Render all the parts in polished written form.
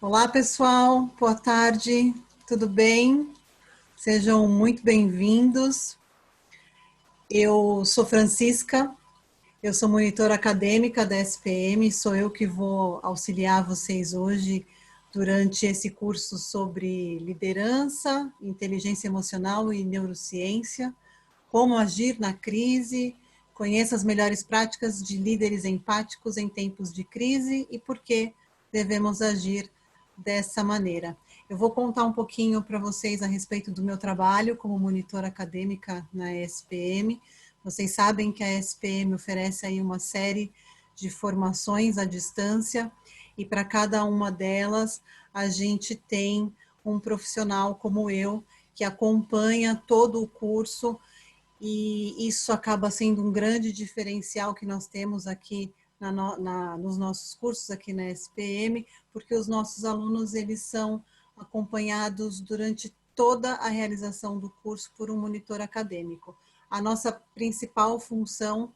Olá, pessoal. Boa tarde. Tudo bem? Sejam muito bem-vindos. Eu sou Francisca, eu sou monitora acadêmica da SPM, sou eu que vou auxiliar vocês hoje durante esse curso sobre liderança, inteligência emocional e neurociência, como agir na crise, conheça as melhores práticas de líderes empáticos em tempos de crise e por que devemos agir dessa maneira. Eu vou contar um pouquinho para vocês a respeito do meu trabalho como monitora acadêmica na SPM. Vocês sabem que a SPM oferece aí uma série de formações à distância e para cada uma delas a gente tem um profissional como eu que acompanha todo o curso e isso acaba sendo um grande diferencial que nós temos aqui nos nossos cursos aqui na SPM, porque os nossos alunos eles são acompanhados durante toda a realização do curso por um monitor acadêmico. A nossa principal função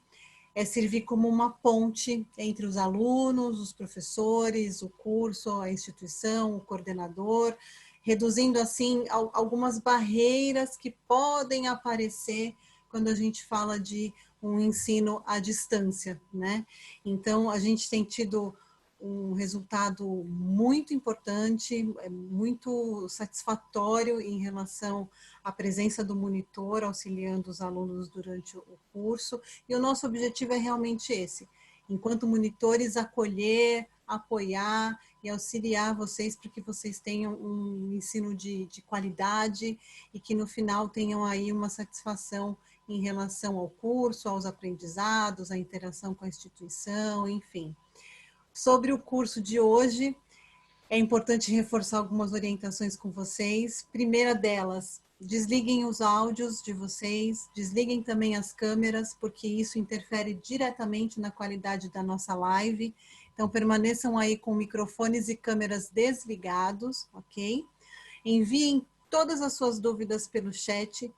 é servir como uma ponte entre os alunos, os professores, o curso, a instituição, o coordenador, reduzindo assim algumas barreiras que podem aparecer quando a gente fala de um ensino à distância, né? Então, a gente tem tido um resultado muito importante, muito satisfatório em relação à presença do monitor auxiliando os alunos durante o curso, e o nosso objetivo é realmente esse, enquanto monitores, acolher, apoiar e auxiliar vocês para que vocês tenham um ensino de qualidade e que no final tenham aí uma satisfação em relação ao curso, aos aprendizados, à interação com a instituição, enfim. Sobre o curso de hoje, é importante reforçar algumas orientações com vocês. Primeira delas, desliguem os áudios de vocês, desliguem também as câmeras, porque isso interfere diretamente na qualidade da nossa live. Então, permaneçam aí com microfones e câmeras desligados, ok? Enviem todas as suas dúvidas pelo chat,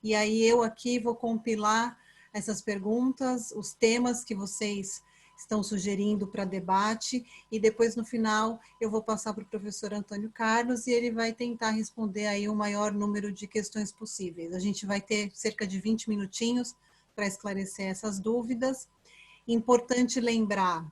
e aí eu aqui vou compilar essas perguntas, os temas que vocês estão sugerindo para debate, e depois no final eu vou passar para o professor Antônio Carlos e ele vai tentar responder aí o maior número de questões possíveis. A gente vai ter cerca de 20 minutinhos para esclarecer essas dúvidas. Importante lembrar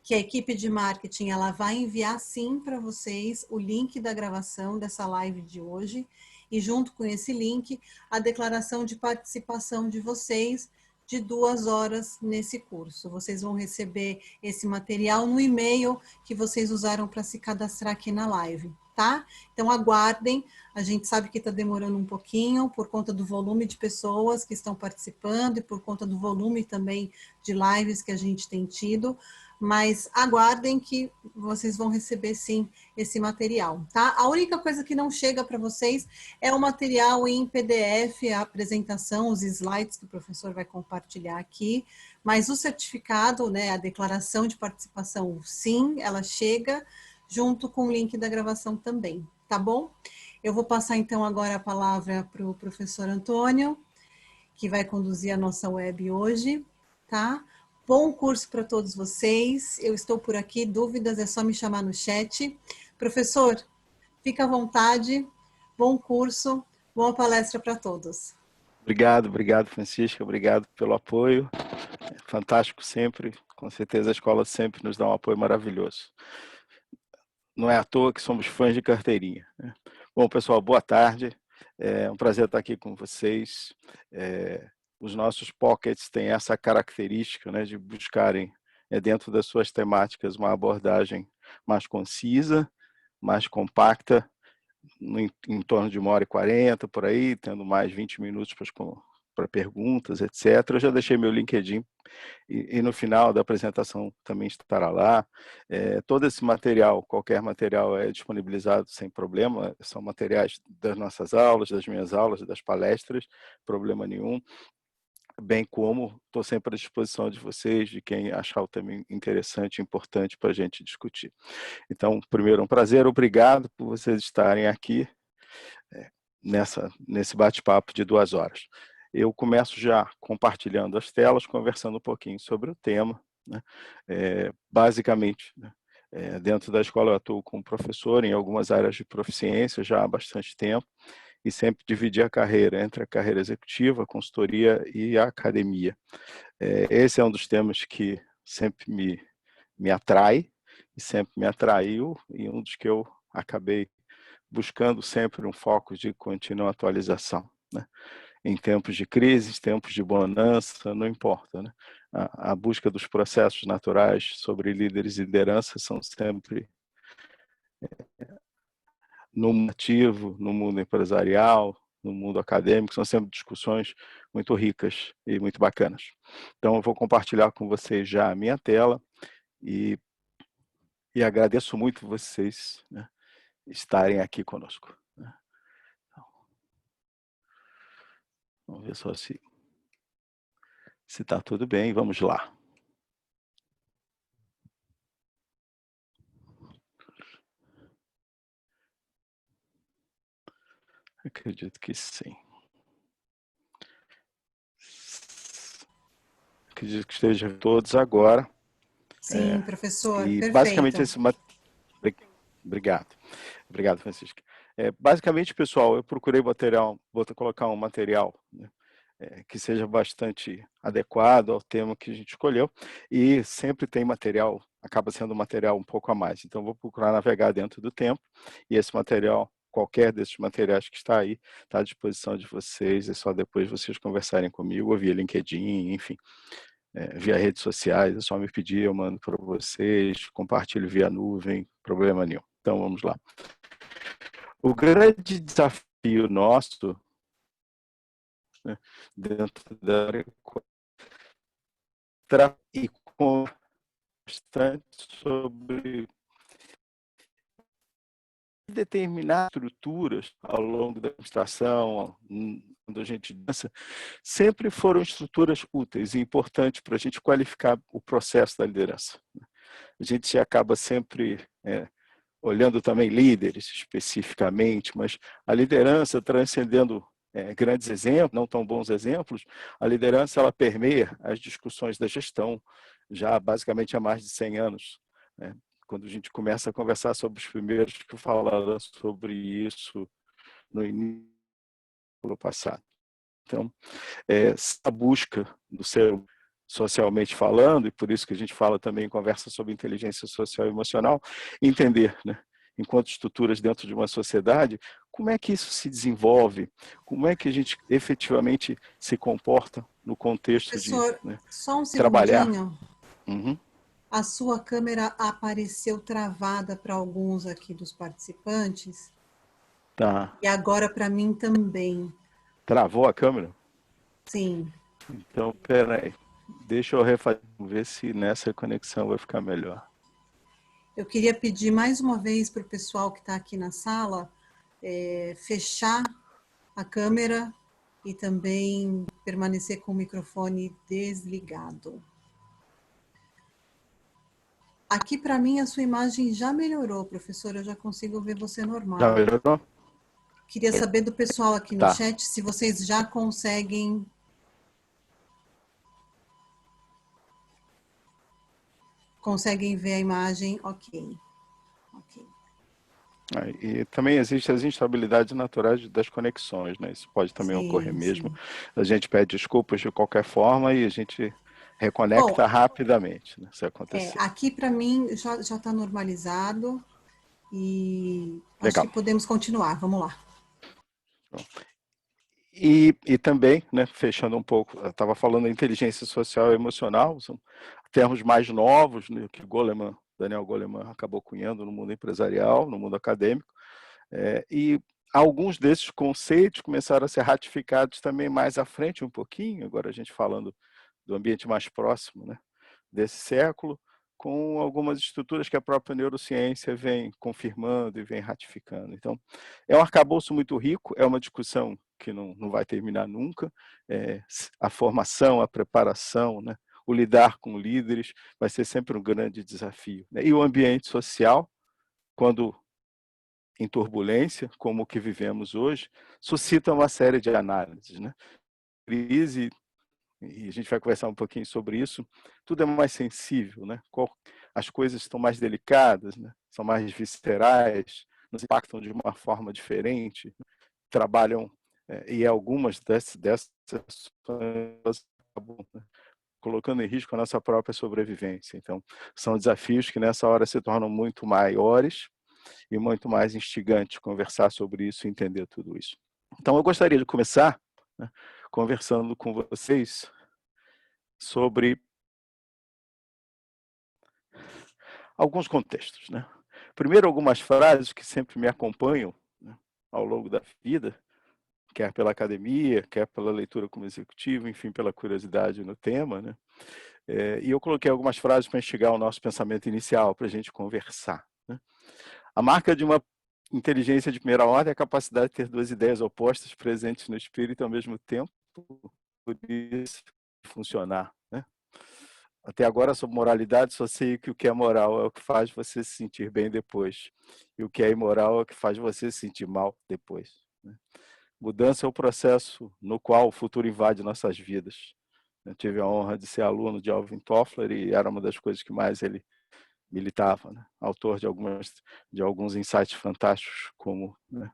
que a equipe de marketing ela vai enviar sim para vocês o link da gravação dessa live de hoje e junto com esse link a declaração de participação de vocês de 2 horas nesse curso. Vocês vão receber esse material no e-mail que vocês usaram para se cadastrar aqui na live, tá? Então aguardem, a gente sabe que está demorando um pouquinho por conta do volume de pessoas que estão participando e por conta do volume também de lives que a gente tem tido, mas aguardem que vocês vão receber sim esse material, tá? A única coisa que não chega para vocês é o material em PDF, a apresentação, os slides que o professor vai compartilhar aqui, mas o certificado, né, a declaração de participação, sim, ela chega junto com o link da gravação também, tá bom? Eu vou passar então agora a palavra para o professor Antônio, que vai conduzir a nossa web hoje, tá? Bom curso para todos vocês. Eu estou por aqui. Dúvidas é só me chamar no chat. Professor, fica à vontade. Bom curso. Boa palestra para todos. Obrigado, Francisca. Obrigado pelo apoio. É fantástico sempre. Com certeza a escola sempre nos dá um apoio maravilhoso. Não é à toa que somos fãs de carteirinha, né? Bom, pessoal, boa tarde. É um prazer estar aqui com vocês. Os nossos pockets têm essa característica, né, de buscarem, dentro das suas temáticas, uma abordagem mais concisa, mais compacta, em torno de 1h40 por aí, tendo mais 20 minutos para perguntas, etc. Eu já deixei meu LinkedIn e no final da apresentação também estará lá. Todo esse material, qualquer material é disponibilizado sem problema, são materiais das nossas aulas, das minhas aulas, das palestras, problema nenhum. Bem como estou sempre à disposição de vocês, de quem achar o tema interessante e importante para a gente discutir. Então, primeiro, um prazer, obrigado por vocês estarem aqui nesse bate-papo de 2 horas. Eu começo já compartilhando as telas, conversando um pouquinho sobre o tema, né? Basicamente, né, Dentro da escola eu atuo como professor em algumas áreas de proficiência já há bastante tempo e sempre dividi a carreira entre a carreira executiva, a consultoria e a academia. Esse é um dos temas que sempre me atrai e sempre me atraiu e um dos que eu acabei buscando sempre um foco de contínua atualização, né? Em tempos de crise, tempos de bonança, não importa, né? A busca dos processos naturais sobre líderes e liderança são sempre no mundo ativo, no mundo empresarial, no mundo acadêmico, são sempre discussões muito ricas e muito bacanas. Então, eu vou compartilhar com vocês já a minha tela e agradeço muito vocês, né, estarem aqui conosco. Vamos ver só se está tudo bem, vamos lá. Acredito que sim. Acredito que estejam todos agora. Sim, professor, E basicamente perfeito. esse Obrigado, Francisca. Basicamente, pessoal, eu procurei vou colocar um material, né, que seja bastante adequado ao tema que a gente escolheu, e sempre tem material, acaba sendo um material um pouco a mais. Então, vou procurar navegar dentro do tempo, e esse material, qualquer desses materiais que está aí, está à disposição de vocês, é só depois vocês conversarem comigo, ou via LinkedIn, enfim, via redes sociais, é só me pedir, eu mando para vocês, compartilho via nuvem, problema nenhum. Então, vamos lá. O grande desafio nosso, né, dentro da área e com bastante sobre determinar estruturas ao longo da administração, quando a gente dança, sempre foram estruturas úteis e importantes para a gente qualificar o processo da liderança. A gente acaba sempre olhando também líderes especificamente, mas a liderança transcendendo grandes exemplos, não tão bons exemplos, a liderança ela permeia as discussões da gestão já basicamente há mais de 100 anos, né? Quando a gente começa a conversar sobre os primeiros que falaram sobre isso no início do passado. Então, essa busca do ser socialmente falando, e por isso que a gente fala também em conversa sobre inteligência social e emocional, entender, né, enquanto estruturas dentro de uma sociedade, como é que isso se desenvolve, como é que a gente efetivamente se comporta no contexto de, Professor, né, só um trabalhar. segundinho. Uhum. A sua câmera apareceu travada para alguns aqui dos participantes Tá. e agora para mim também. Travou a câmera? Sim. Então, peraí. Deixa eu refazer, ver se nessa conexão vai ficar melhor. Eu queria pedir mais uma vez para o pessoal que está aqui na sala fechar a câmera e também permanecer com o microfone desligado. Aqui para mim a sua imagem já melhorou, professor, eu já consigo ver você normal. Já melhorou? Queria saber do pessoal aqui no Tá. chat se vocês já conseguem ver a imagem. Ok. E também existem as instabilidades naturais das conexões, né? Isso pode também ocorrer mesmo. Sim. A gente pede desculpas de qualquer forma e a gente Bom, reconecta rapidamente, né, se acontecer. aqui para mim já está normalizado e acho que Legal. podemos continuar. Vamos lá. E também, né, fechando um pouco, eu estava falando da inteligência social e emocional, são termos mais novos, né, que Daniel Goleman acabou cunhando no mundo empresarial, no mundo acadêmico, e alguns desses conceitos começaram a ser ratificados também mais à frente um pouquinho, agora a gente falando do ambiente mais próximo, né, desse século, com algumas estruturas que a própria neurociência vem confirmando e vem ratificando. Então, é um arcabouço muito rico, é uma discussão que não vai terminar nunca, a formação, a preparação, né, o lidar com líderes vai ser sempre um grande desafio, né? E o ambiente social, quando em turbulência, como o que vivemos hoje, suscita uma série de análises, né? Crise, e a gente vai conversar um pouquinho sobre isso, tudo é mais sensível, né? as coisas estão mais delicadas, né? São mais viscerais, nos impactam de uma forma diferente, trabalham, e algumas dessas ações acabam, né, colocando em risco a nossa própria sobrevivência. Então, são desafios que nessa hora se tornam muito maiores e muito mais instigantes conversar sobre isso e entender tudo isso. Então, eu gostaria de começar, né, conversando com vocês sobre alguns contextos, né? Primeiro, algumas frases que sempre me acompanham, né, ao longo da vida, quer pela academia, quer pela leitura como executivo, enfim, pela curiosidade no tema, né? E eu coloquei algumas frases para instigar o nosso pensamento inicial, para a gente conversar, né? A marca de uma inteligência de primeira ordem é a capacidade de ter duas ideias opostas presentes no espírito ao mesmo tempo, por isso funcionar, né? Até agora, sobre moralidade, só sei que o que é moral é o que faz você se sentir bem depois, e o que é imoral é o que faz você se sentir mal depois, né? Mudança é o processo no qual o futuro invade nossas vidas. Eu tive a honra de ser aluno de Alvin Toffler e era uma das coisas que mais ele militava, né? Autor de alguns insights fantásticos, como, né,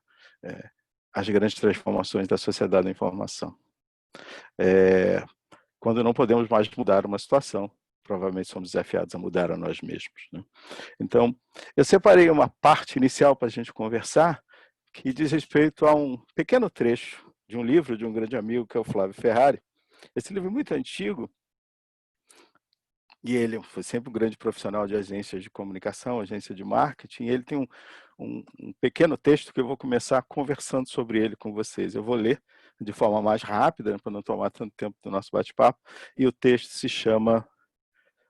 as grandes transformações da sociedade da informação. Quando não podemos mais mudar uma situação, provavelmente somos desafiados a mudar a nós mesmos, né? Então, eu separei uma parte inicial para a gente conversar, que diz respeito a um pequeno trecho de um livro de um grande amigo, que é o Flávio Ferrari. Esse livro é muito antigo, e ele foi sempre um grande profissional de agências de comunicação, agência de marketing, e ele tem um pequeno texto que eu vou começar conversando sobre ele com vocês. Eu vou ler de forma mais rápida, né, para não tomar tanto tempo do nosso bate-papo, e o texto se chama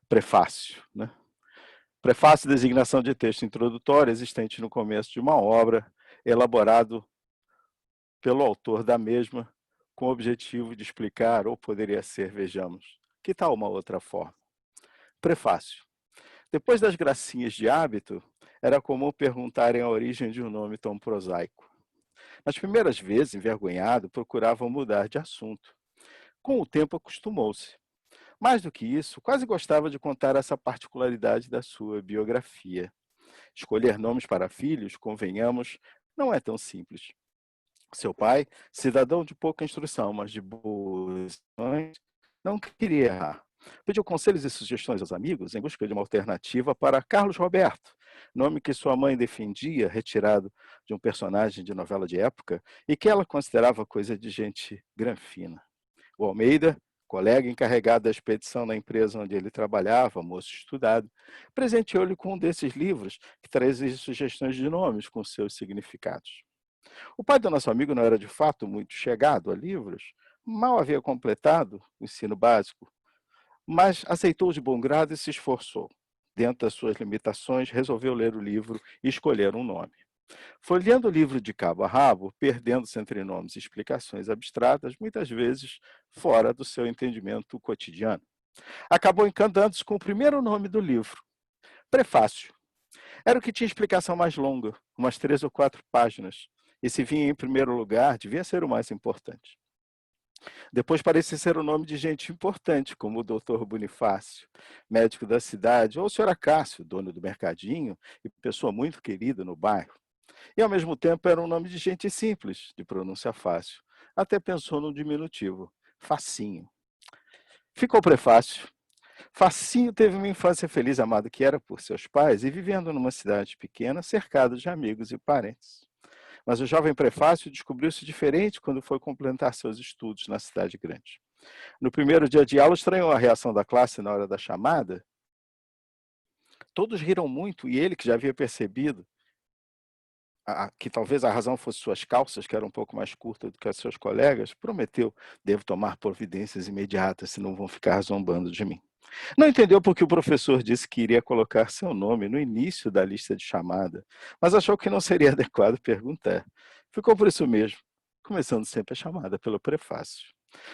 Prefácio, né? Prefácio, designação de texto introdutório existente no começo de uma obra, elaborado pelo autor da mesma, com o objetivo de explicar, ou poderia ser, vejamos, que tal uma outra forma? Prefácio. Depois das gracinhas de hábito, era comum perguntarem a origem de um nome tão prosaico. Nas primeiras vezes, envergonhado, procuravam mudar de assunto. Com o tempo, acostumou-se. Mais do que isso, quase gostava de contar essa particularidade da sua biografia. Escolher nomes para filhos, convenhamos, não é tão simples. Seu pai, cidadão de pouca instrução, mas de boas mães, não queria errar. Pediu conselhos e sugestões aos amigos em busca de uma alternativa para Carlos Roberto, nome que sua mãe defendia, retirado de um personagem de novela de época, e que ela considerava coisa de gente granfina. O Almeida, colega encarregado da expedição na empresa onde ele trabalhava, moço estudado, presenteou-lhe com um desses livros que trazia sugestões de nomes com seus significados. O pai do nosso amigo não era de fato muito chegado a livros, mal havia completado o ensino básico, mas aceitou de bom grado e se esforçou. Dentro das suas limitações, resolveu ler o livro e escolher um nome. Folheando o livro de cabo a rabo, perdendo-se entre nomes e explicações abstratas, muitas vezes fora do seu entendimento cotidiano. Acabou encantando-se com o primeiro nome do livro, Prefácio. Era o que tinha explicação mais longa, umas 3 ou 4 páginas. E se vinha em primeiro lugar, devia ser o mais importante. Depois parecia ser o nome de gente importante, como o doutor Bonifácio, médico da cidade, ou o senhor Acácio, dono do mercadinho e pessoa muito querida no bairro. E, ao mesmo tempo, era um nome de gente simples, de pronúncia fácil. Até pensou no diminutivo, Facinho. Ficou prefácio. Facinho teve uma infância feliz, amado que era por seus pais, e vivendo numa cidade pequena, cercado de amigos e parentes. Mas o jovem prefácio descobriu-se diferente quando foi completar seus estudos na cidade grande. No primeiro dia de aula, estranhou a reação da classe na hora da chamada. Todos riram muito, e ele, que já havia percebido que talvez a razão fosse suas calças, que eram um pouco mais curtas do que as seus colegas, prometeu: devo tomar providências imediatas, senão vão ficar zombando de mim. Não entendeu porque o professor disse que iria colocar seu nome no início da lista de chamada, mas achou que não seria adequado perguntar. Ficou por isso mesmo, começando sempre a chamada pelo prefácio.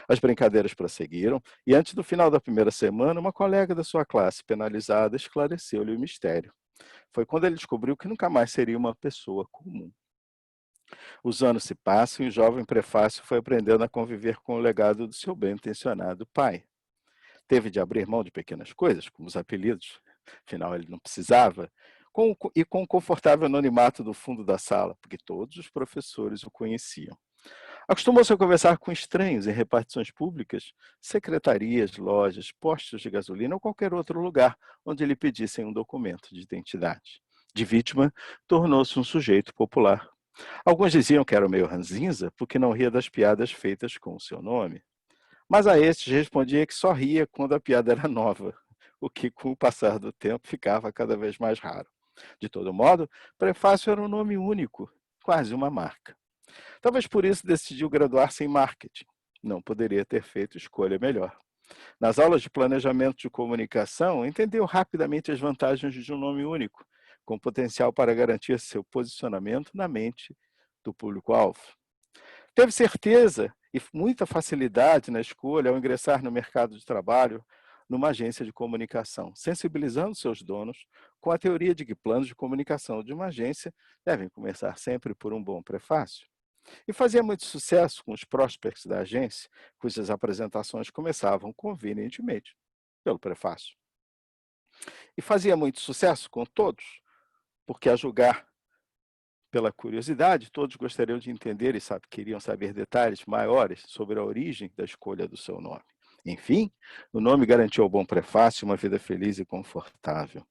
As brincadeiras prosseguiram, e antes do final da primeira semana, uma colega da sua classe, penalizada, esclareceu-lhe o mistério. Foi quando ele descobriu que nunca mais seria uma pessoa comum. Os anos se passam e o jovem prefácio foi aprendendo a conviver com o legado do seu bem-intencionado pai. Teve de abrir mão de pequenas coisas, como os apelidos, afinal ele não precisava, e com o confortável anonimato do fundo da sala, porque todos os professores o conheciam. Acostumou-se a conversar com estranhos em repartições públicas, secretarias, lojas, postos de gasolina ou qualquer outro lugar onde lhe pedissem um documento de identidade. De vítima, tornou-se um sujeito popular. Alguns diziam que era meio ranzinza porque não ria das piadas feitas com o seu nome. Mas a estes respondia que só ria quando a piada era nova, o que com o passar do tempo ficava cada vez mais raro. De todo modo, Prefácio era um nome único, quase uma marca. Talvez por isso decidiu graduar-se em marketing. Não poderia ter feito escolha melhor. Nas aulas de planejamento de comunicação, entendeu rapidamente as vantagens de um nome único, com potencial para garantir seu posicionamento na mente do público-alvo. Teve certeza e muita facilidade na escolha ao ingressar no mercado de trabalho numa agência de comunicação, sensibilizando seus donos com a teoria de que planos de comunicação de uma agência devem começar sempre por um bom prefácio. E fazia muito sucesso com os prospects da agência, cujas apresentações começavam convenientemente pelo prefácio. E fazia muito sucesso com todos, porque a julgar pela curiosidade, todos gostariam de entender e queriam saber detalhes maiores sobre a origem da escolha do seu nome. Enfim, o nome garantiu ao bom prefácio uma vida feliz e confortável.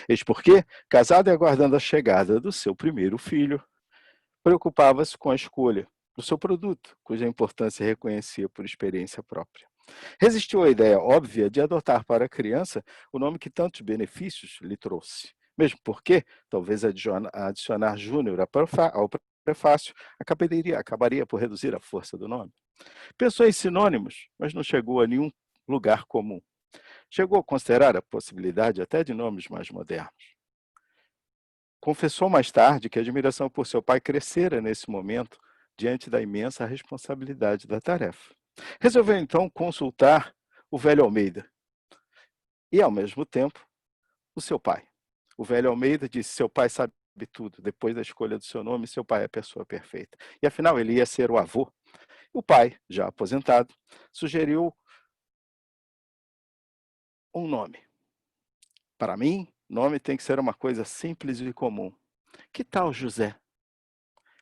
Eis porque, casado e aguardando a chegada do seu primeiro filho, preocupava-se com a escolha do seu produto, cuja importância reconhecia por experiência própria. Resistiu à ideia óbvia de adotar para a criança o nome que tantos benefícios lhe trouxe. Mesmo porque, talvez adicionar Júnior ao prefácio acabaria por reduzir a força do nome. Pensou em sinônimos, mas não chegou a nenhum lugar comum. Chegou a considerar a possibilidade até de nomes mais modernos. Confessou mais tarde que a admiração por seu pai crescera nesse momento diante da imensa responsabilidade da tarefa. Resolveu então consultar o velho Almeida e, ao mesmo tempo, o seu pai. O velho Almeida disse: seu pai sabe tudo. Depois da escolha do seu nome, seu pai é a pessoa perfeita. E afinal, ele ia ser o avô. O pai, já aposentado, sugeriu um nome. Para mim, nome tem que ser uma coisa simples e comum. Que tal José?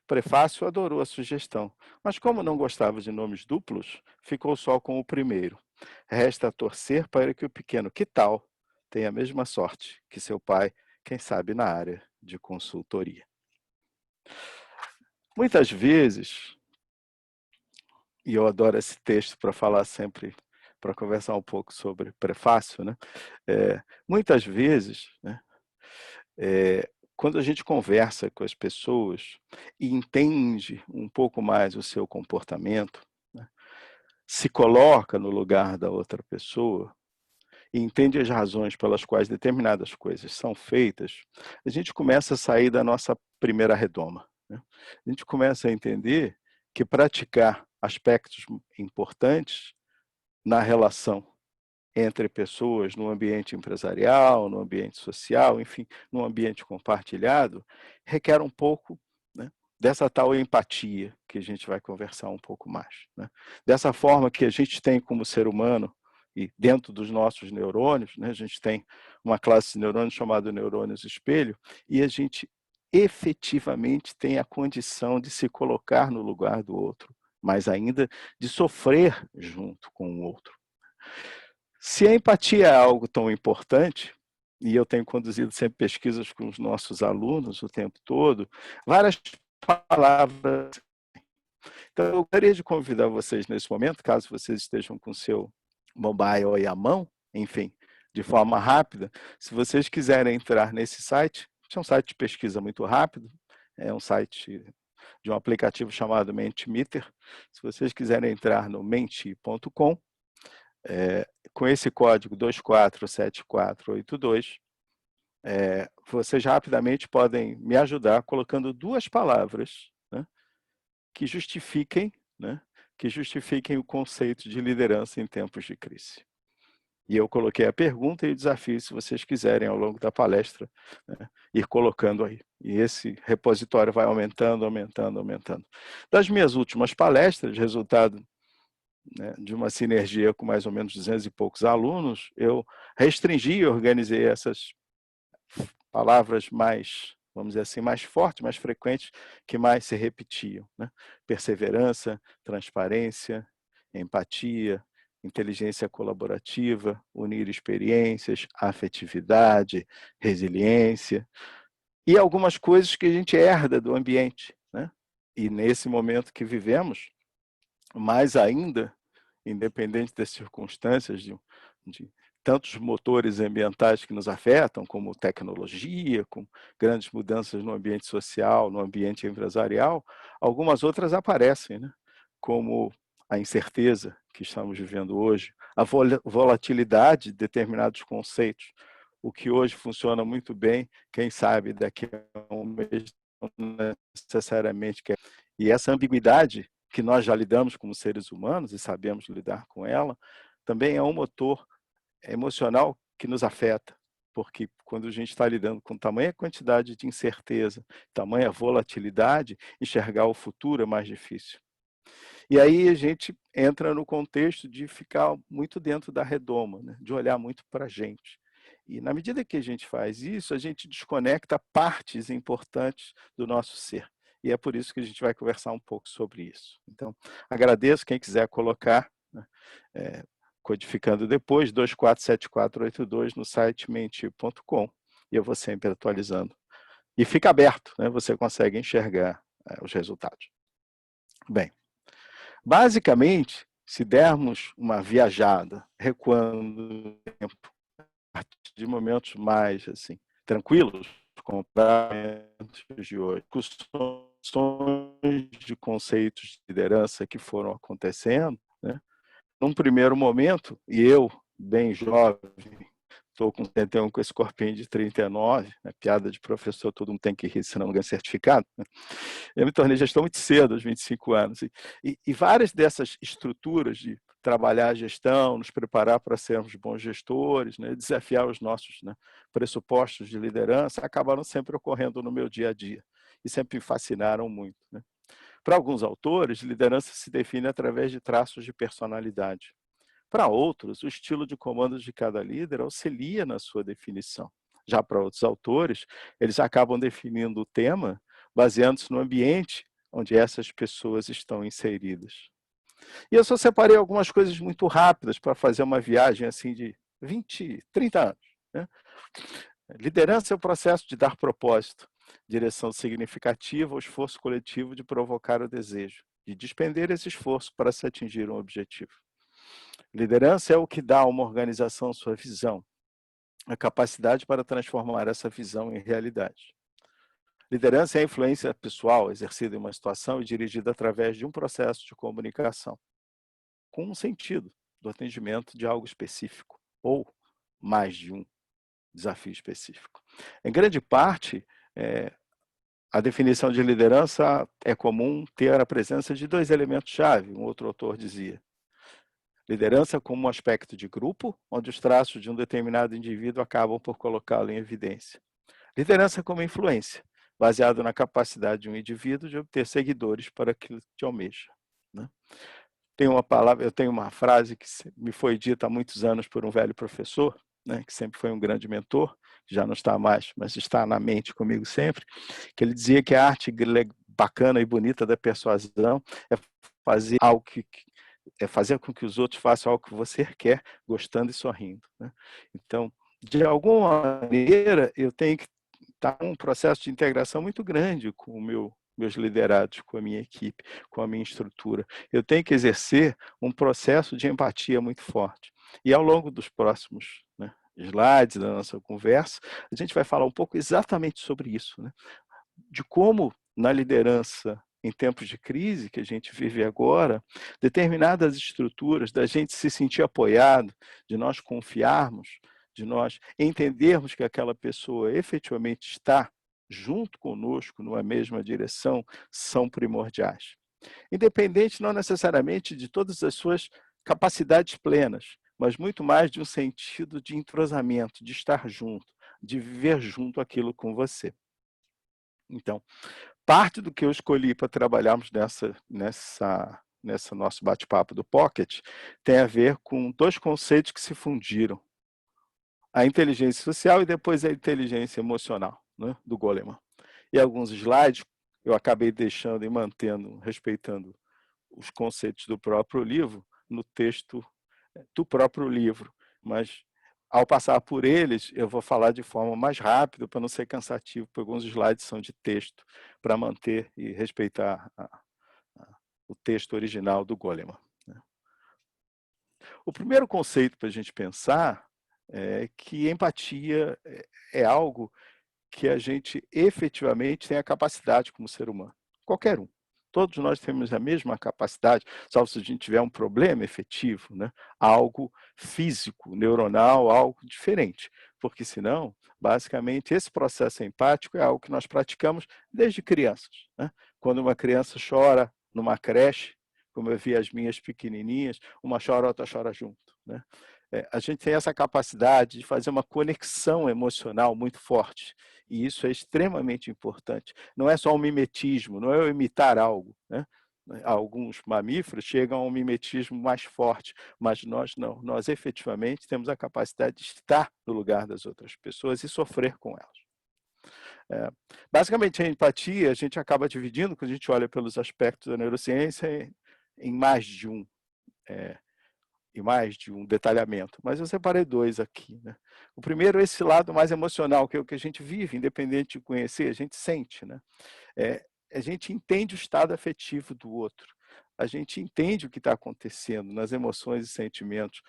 Prefácio adorou a sugestão, mas como não gostava de nomes duplos, ficou só com o primeiro. Resta torcer para que o pequeno que tal tenha a mesma sorte que seu pai, quem sabe na área de consultoria. Muitas vezes, e eu adoro esse texto para falar sempre, para conversar um pouco sobre prefácio, né? Muitas vezes, né, quando a gente conversa com as pessoas e entende um pouco mais o seu comportamento, né, se coloca no lugar da outra pessoa e entende as razões pelas quais determinadas coisas são feitas, a gente começa a sair da nossa primeira redoma, né? A gente começa a entender que praticar aspectos importantes na relação entre pessoas no ambiente empresarial, no ambiente social, enfim, no ambiente compartilhado, requer um pouco, né, dessa tal empatia que a gente vai conversar um pouco mais, né? Dessa forma que a gente tem como ser humano, e dentro dos nossos neurônios, né, a gente tem uma classe de neurônios chamada neurônios espelho, e a gente efetivamente tem a condição de se colocar no lugar do outro, mas ainda de sofrer junto com o outro. Se a empatia é algo tão importante, e eu tenho conduzido sempre pesquisas com os nossos alunos o tempo todo, várias palavras. Então, eu gostaria de convidar vocês nesse momento, caso vocês estejam com o seu mobile aí à mão, enfim, de forma rápida, se vocês quiserem entrar nesse site, é um site de pesquisa muito rápido, é um site de um aplicativo chamado Mentimeter. Se vocês quiserem entrar no menti.com, com esse código 247482, vocês rapidamente podem me ajudar colocando duas palavras, né, que justifiquem o conceito de liderança em tempos de crise. E eu coloquei a pergunta e o desafio, se vocês quiserem, ao longo da palestra, né, ir colocando aí. E esse repositório vai aumentando, aumentando, aumentando. Das minhas últimas palestras, resultado, né, de uma sinergia com mais ou menos 200 e poucos alunos, eu restringi e organizei essas palavras mais, vamos dizer assim, mais fortes, mais frequentes, que mais se repetiam, né? Perseverança, transparência, empatia, inteligência colaborativa, unir experiências, afetividade, resiliência, e algumas coisas que a gente herda do ambiente, né? E nesse momento que vivemos, mais ainda, independente das circunstâncias de tantos motores ambientais que nos afetam, como tecnologia, com grandes mudanças no ambiente social, no ambiente empresarial, algumas outras aparecem, né? Como a incerteza que estamos vivendo hoje, a volatilidade de determinados conceitos. O que hoje funciona muito bem, quem sabe daqui a um mês não necessariamente quer. E essa ambiguidade que nós já lidamos como seres humanos e sabemos lidar com ela, também é um motor emocional que nos afeta, porque quando a gente está lidando com tamanha quantidade de incerteza, tamanha volatilidade, enxergar o futuro é mais difícil. E aí a gente entra no contexto de ficar muito dentro da redoma, né? De olhar muito para a gente. E na medida que a gente faz isso, a gente desconecta partes importantes do nosso ser. E é por isso que a gente vai conversar um pouco sobre isso. Então, agradeço quem quiser colocar, né, codificando depois, 247482 no site mentir.com. E eu vou sempre atualizando. E fica aberto, né? Você consegue enxergar os resultados. Bem, basicamente, se dermos uma viajada, recuando no tempo, a partir de momentos mais assim, tranquilos, como os de hoje, discussões de conceitos de liderança que foram acontecendo, né? Num primeiro momento, e eu, bem jovem, estou com 71 com esse corpinho de 39, né? Piada de professor, todo mundo tem que rir, senão não ganha certificado, né? Eu me tornei gestor muito cedo, aos 25 anos. E várias dessas estruturas de trabalhar a gestão, nos preparar para sermos bons gestores, né, desafiar os nossos, né, pressupostos de liderança, acabaram sempre ocorrendo no meu dia a dia e sempre me fascinaram muito, né? Para alguns autores, liderança se define através de traços de personalidade. Para outros, o estilo de comando de cada líder auxilia na sua definição. Já para outros autores, eles acabam definindo o tema baseando-se no ambiente onde essas pessoas estão inseridas. E eu só separei algumas coisas muito rápidas para fazer uma viagem assim de 20, 30 anos, né? Liderança é o processo de dar propósito, direção significativa ao esforço coletivo de provocar o desejo, de despender esse esforço para se atingir um objetivo. Liderança é o que dá a uma organização sua visão, a capacidade para transformar essa visão em realidade. Liderança é a influência pessoal exercida em uma situação e dirigida através de um processo de comunicação, com um sentido do atendimento de algo específico, ou mais de um desafio específico. Em grande parte, a definição de liderança é comum ter a presença de dois elementos-chave, um outro autor dizia. Liderança como um aspecto de grupo, onde os traços de um determinado indivíduo acabam por colocá-lo em evidência. Liderança como influência, baseado na capacidade de um indivíduo de obter seguidores para aquilo que almeja, né? Tem uma palavra, eu tenho uma frase que me foi dita há muitos anos por um velho professor, né, que sempre foi um grande mentor, que já não está mais, mas está na mente comigo sempre, que ele dizia que a arte bacana e bonita da persuasão é fazer algo é fazer com que os outros façam algo que você quer, gostando e sorrindo, né? Então, de alguma maneira, eu tenho que estar em um processo de integração muito grande com o meus liderados, com a minha equipe, com a minha estrutura. Eu tenho que exercer um processo de empatia muito forte. E ao longo dos próximos, né, slides da nossa conversa, a gente vai falar um pouco exatamente sobre isso, né? De como na liderança em tempos de crise que a gente vive agora, determinadas estruturas da gente se sentir apoiado, de nós confiarmos, de nós entendermos que aquela pessoa efetivamente está junto conosco numa mesma direção, são primordiais. Independente não necessariamente de todas as suas capacidades plenas, mas muito mais de um sentido de entrosamento, de estar junto, de viver junto aquilo com você. Então, parte do que eu escolhi para trabalharmos nessa nosso bate-papo do Pocket tem a ver com dois conceitos que se fundiram. a inteligência social e depois a inteligência emocional, né, do Goleman. E alguns slides eu acabei deixando e mantendo, respeitando os conceitos do próprio livro, no texto do próprio livro, mas ao passar por eles, eu vou falar de forma mais rápida, para não ser cansativo, porque alguns slides são de texto, para manter e respeitar o texto original do Goleman. O primeiro conceito para a gente pensar é que empatia é algo que a gente efetivamente tem a capacidade como ser humano, qualquer um. Todos nós temos a mesma capacidade, salvo se a gente tiver um problema efetivo, né? Algo físico, neuronal, algo diferente. Porque senão, basicamente, esse processo empático é algo que nós praticamos desde crianças, né? Quando uma criança chora numa creche, como eu vi as minhas pequenininhas, uma chora, outra chora junto, né? A gente tem essa capacidade de fazer uma conexão emocional muito forte. E isso é extremamente importante. Não é só um mimetismo, não é eu imitar algo, né? Alguns mamíferos chegam a um mimetismo mais forte, mas nós não. Nós efetivamente temos a capacidade de estar no lugar das outras pessoas e sofrer com elas. Basicamente, a empatia a gente acaba dividindo, quando a gente olha pelos aspectos da neurociência, em mais de um. E mais de um detalhamento, mas eu separei dois aqui, né? O primeiro é esse lado mais emocional, que é o que a gente vive, independente de conhecer, a gente sente, né? A gente entende o estado afetivo do outro, a gente entende o que está acontecendo nas emoções e sentimentos,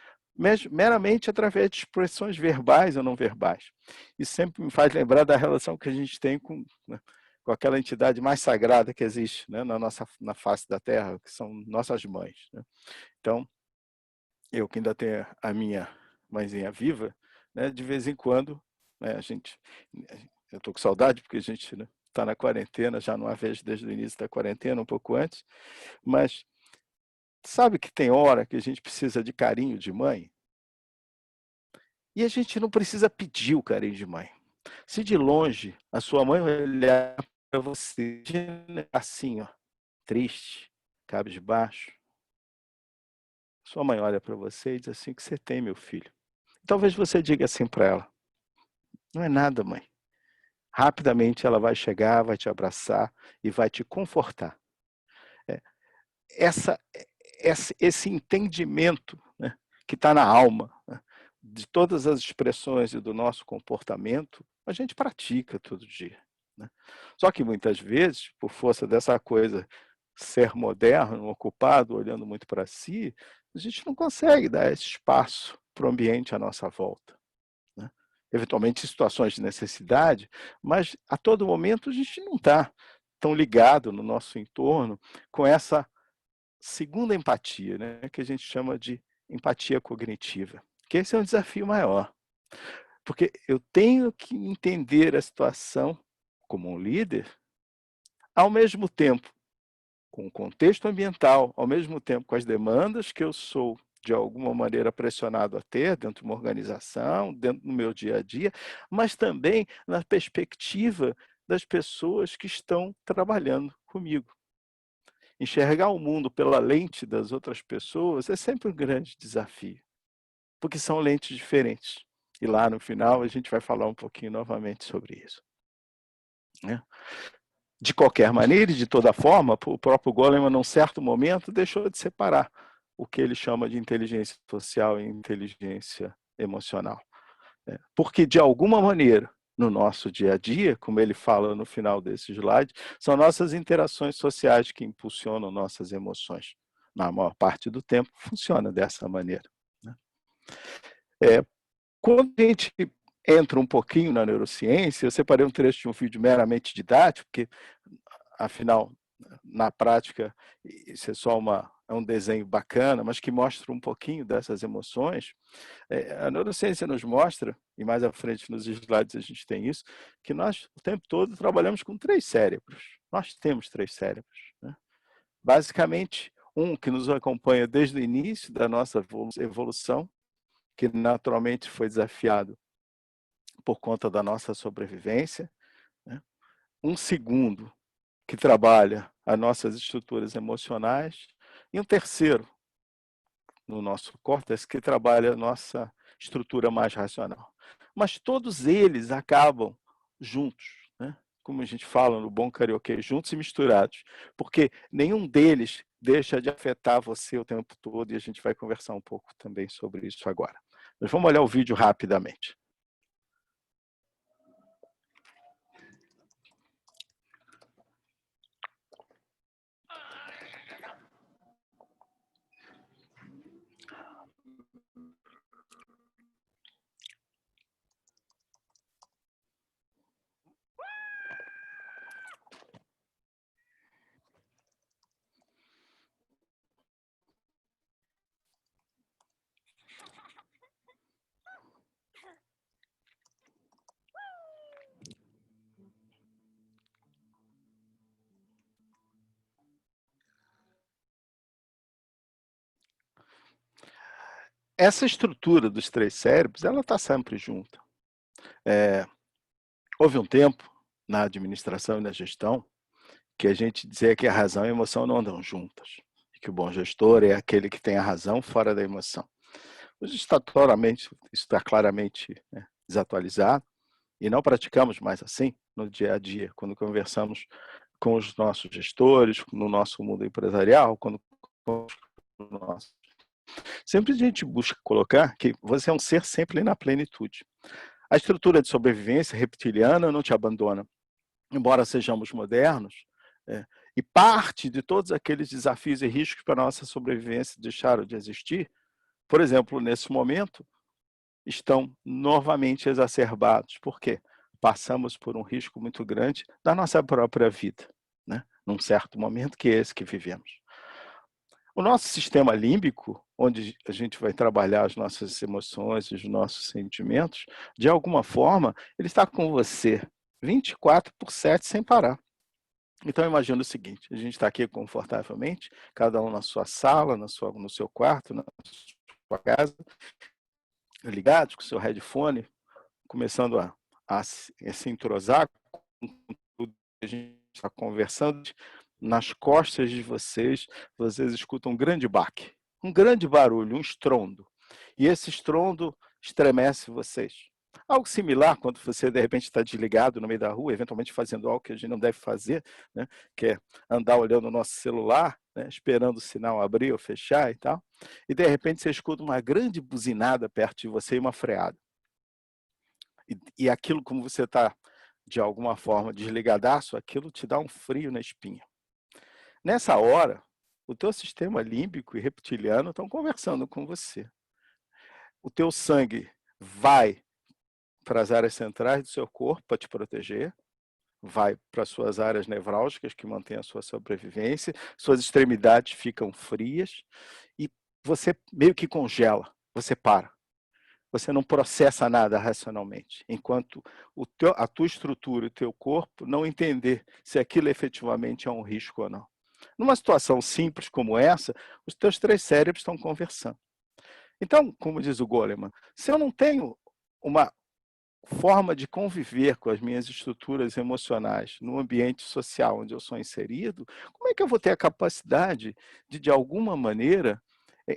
meramente através de expressões verbais ou não verbais. Isso sempre me faz lembrar da relação que a gente tem né, com aquela entidade mais sagrada que existe, né, na face da Terra, que são nossas mães, né? Então, eu que ainda tenho a minha mãezinha viva, né, de vez em quando, né, eu estou com saudade porque a gente está na quarentena, já não a vejo desde o início da quarentena, um pouco antes, mas sabe que tem hora que a gente precisa de carinho de mãe? E a gente não precisa pedir o carinho de mãe. Se de longe a sua mãe olhar para você assim, ó, triste, cabisbaixo, sua mãe olha para você e diz assim: o que você tem, meu filho? Talvez você diga assim para ela: não é nada, mãe. Rapidamente ela vai chegar, vai te abraçar e vai te confortar. Essa, esse entendimento, né, que está na alma, né, de todas as expressões e do nosso comportamento, a gente pratica todo dia, né? Só que muitas vezes, por força dessa coisa, ser moderno, ocupado, olhando muito para si, a gente não consegue dar esse espaço para o ambiente à nossa volta, né? Eventualmente em situações de necessidade, mas a todo momento a gente não está tão ligado no nosso entorno com essa segunda empatia, né, que a gente chama de empatia cognitiva, que esse é um desafio maior, porque eu tenho que entender a situação como um líder, ao mesmo tempo com o contexto ambiental, ao mesmo tempo com as demandas que eu sou de alguma maneira pressionado a ter dentro de uma organização, dentro do meu dia a dia, mas também na perspectiva das pessoas que estão trabalhando comigo. Enxergar o mundo pela lente das outras pessoas é sempre um grande desafio, porque são lentes diferentes. E lá no final a gente vai falar um pouquinho novamente sobre isso, né? De qualquer maneira e de toda forma, o próprio Goleman, num certo momento, deixou de separar o que ele chama de inteligência social e inteligência emocional. Porque, de alguma maneira, no nosso dia a dia, como ele fala no final desse slide, são nossas interações sociais que impulsionam nossas emoções. Na maior parte do tempo, funciona dessa maneira, né? Quando a gente entra um pouquinho na neurociência, eu separei um trecho de um vídeo meramente didático, porque, afinal, na prática, isso é só um desenho bacana, mas que mostra um pouquinho dessas emoções. A neurociência nos mostra, e mais à frente nos slides a gente tem isso, que nós o tempo todo trabalhamos com 3 cérebros. Nós temos 3 cérebros, né? Basicamente, um que nos acompanha desde o início da nossa evolução, que naturalmente foi desafiado por conta da nossa sobrevivência, né? Um segundo, que trabalha as nossas estruturas emocionais, e um terceiro, no nosso córtex, que trabalha a nossa estrutura mais racional. mas todos eles acabam juntos, né? Como a gente fala no bom carioquês, juntos e misturados, porque nenhum deles deixa de afetar você o tempo todo, e a gente vai conversar um pouco também sobre isso agora. Mas vamos olhar o vídeo rapidamente. Essa estrutura dos três cérebros, ela está sempre junta. Houve um tempo na administração e na gestão que a gente dizia que a razão e a emoção não andam juntas, e que o bom gestor é aquele que tem a razão fora da emoção. Hoje isso está claramente, né, desatualizado, e não praticamos mais assim no dia a dia, quando conversamos com os nossos gestores, no nosso mundo empresarial, quando sempre a gente busca colocar que você é um ser sempre na plenitude. A estrutura de sobrevivência reptiliana não te abandona. Embora sejamos modernos, e parte de todos aqueles desafios e riscos para a nossa sobrevivência deixaram de existir, por exemplo, nesse momento, estão novamente exacerbados. Por quê? Passamos por um risco muito grande da nossa própria vida, né? Num certo momento que é esse que vivemos. O nosso sistema límbico, onde a gente vai trabalhar as nossas emoções, os nossos sentimentos, de alguma forma, ele está com você 24/7 sem parar. Então imagina o seguinte, a gente está aqui confortavelmente, cada um na sua sala, no seu quarto, na sua casa, ligados com o seu headphone, começando a se entrosar com tudo que a gente está conversando. Nas costas de vocês escutam um grande baque, um grande barulho, um estrondo. E esse estrondo estremece vocês. Algo similar quando você, de repente, está desligado no meio da rua, eventualmente fazendo algo que a gente não deve fazer, né? Que é andar olhando o nosso celular, né? Esperando o sinal abrir ou fechar e tal. E, de repente, você escuta uma grande buzinada perto de você e uma freada. E aquilo, como você está, de alguma forma, desligadaço, aquilo te dá um frio na espinha. Nessa hora, o teu sistema límbico e reptiliano estão conversando com você. O teu sangue vai para as áreas centrais do seu corpo para te proteger, vai para as suas áreas nevrálgicas que mantêm a sua sobrevivência, suas extremidades ficam frias e você meio que congela, você para. Você não processa nada racionalmente, enquanto a tua estrutura e o teu corpo não entender se aquilo efetivamente é um risco ou não. Numa situação simples como essa, os teus três cérebros estão conversando. Então, como diz o Goleman, se eu não tenho uma forma de conviver com as minhas estruturas emocionais no ambiente social onde eu sou inserido, como é que eu vou ter a capacidade de alguma maneira,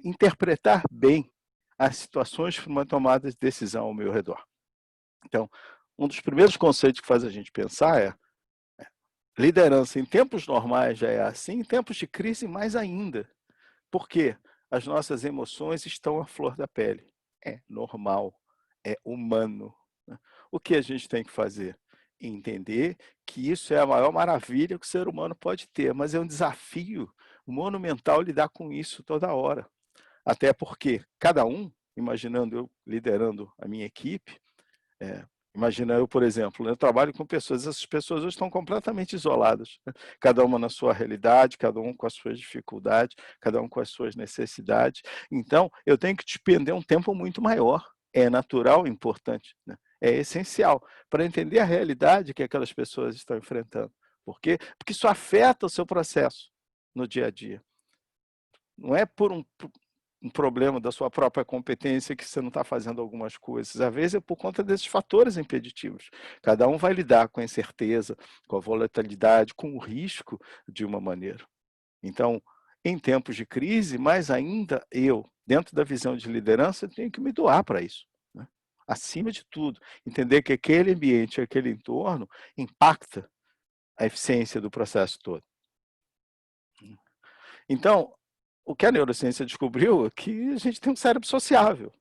interpretar bem as situações para uma tomada de decisão ao meu redor? Então, um dos primeiros conceitos que faz a gente pensar é liderança em tempos normais já é assim, em tempos de crise mais ainda. Porque as nossas emoções estão à flor da pele. É normal, é humano. O que a gente tem que fazer? Entender que isso é a maior maravilha que o ser humano pode ter, mas é um desafio monumental lidar com isso toda hora. Até porque cada um, imaginando eu liderando a minha equipe, imagina eu, por exemplo, eu trabalho com pessoas, essas pessoas hoje estão completamente isoladas, né? Cada uma na sua realidade, cada um com as suas dificuldades, cada um com as suas necessidades. Então, eu tenho que despender um tempo muito maior. É natural e importante, né? É essencial para entender a realidade que aquelas pessoas estão enfrentando. Por quê? Porque isso afeta o seu processo no dia a dia. Não é por um problema da sua própria competência que você não está fazendo algumas coisas. Às vezes é por conta desses fatores impeditivos. Cada um vai lidar com a incerteza, com a volatilidade, com o risco de uma maneira. Então, em tempos de crise, mais ainda eu, dentro da visão de liderança, tenho que me doar para isso, né? acima de tudo, entender que aquele ambiente, aquele entorno impacta a eficiência do processo todo. Então, o que a neurociência descobriu é que a gente tem um cérebro sociável.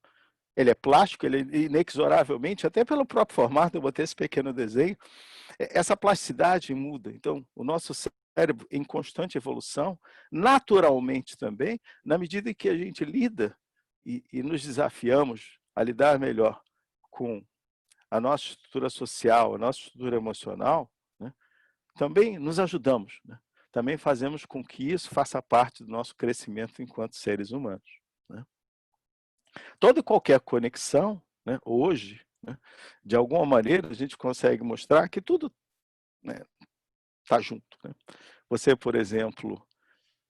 Ele é plástico, ele é inexoravelmente, até pelo próprio formato, eu botei esse pequeno desenho, essa plasticidade muda. Então, o nosso cérebro em constante evolução, naturalmente também, na medida em que a gente lida e nos desafiamos a lidar melhor com a nossa estrutura social, a nossa estrutura emocional, né, também nos ajudamos, né? Também fazemos com que isso faça parte do nosso crescimento enquanto seres humanos, né? Toda e qualquer conexão, né, hoje, né, de alguma maneira, a gente consegue mostrar que tudo, né, está junto, né? Você, por exemplo,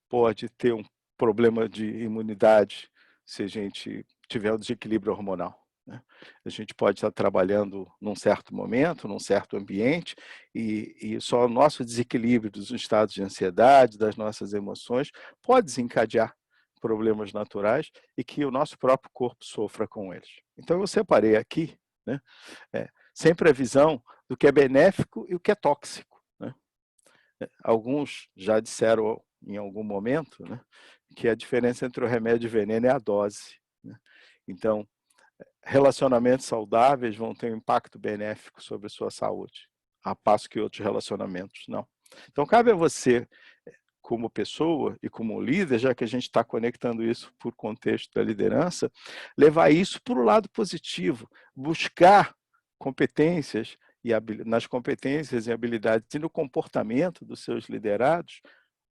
pode ter um problema de imunidade se a gente tiver um desequilíbrio hormonal, né? A gente pode estar trabalhando num certo momento, num certo ambiente, e só o nosso desequilíbrio dos estados de ansiedade, das nossas emoções, pode desencadear problemas naturais e que o nosso próprio corpo sofra com eles. Então eu separei aqui, né, sempre a visão do que é benéfico e o que é tóxico, né? Alguns já disseram em algum momento, né, que a diferença entre o remédio e o veneno é a dose, né? Então, relacionamentos saudáveis vão ter um impacto benéfico sobre a sua saúde, a passo que outros relacionamentos não. Então, cabe a você, como pessoa e como líder, já que a gente está conectando isso por contexto da liderança, levar isso para o lado positivo, buscar competências e nas competências e habilidades e no comportamento dos seus liderados,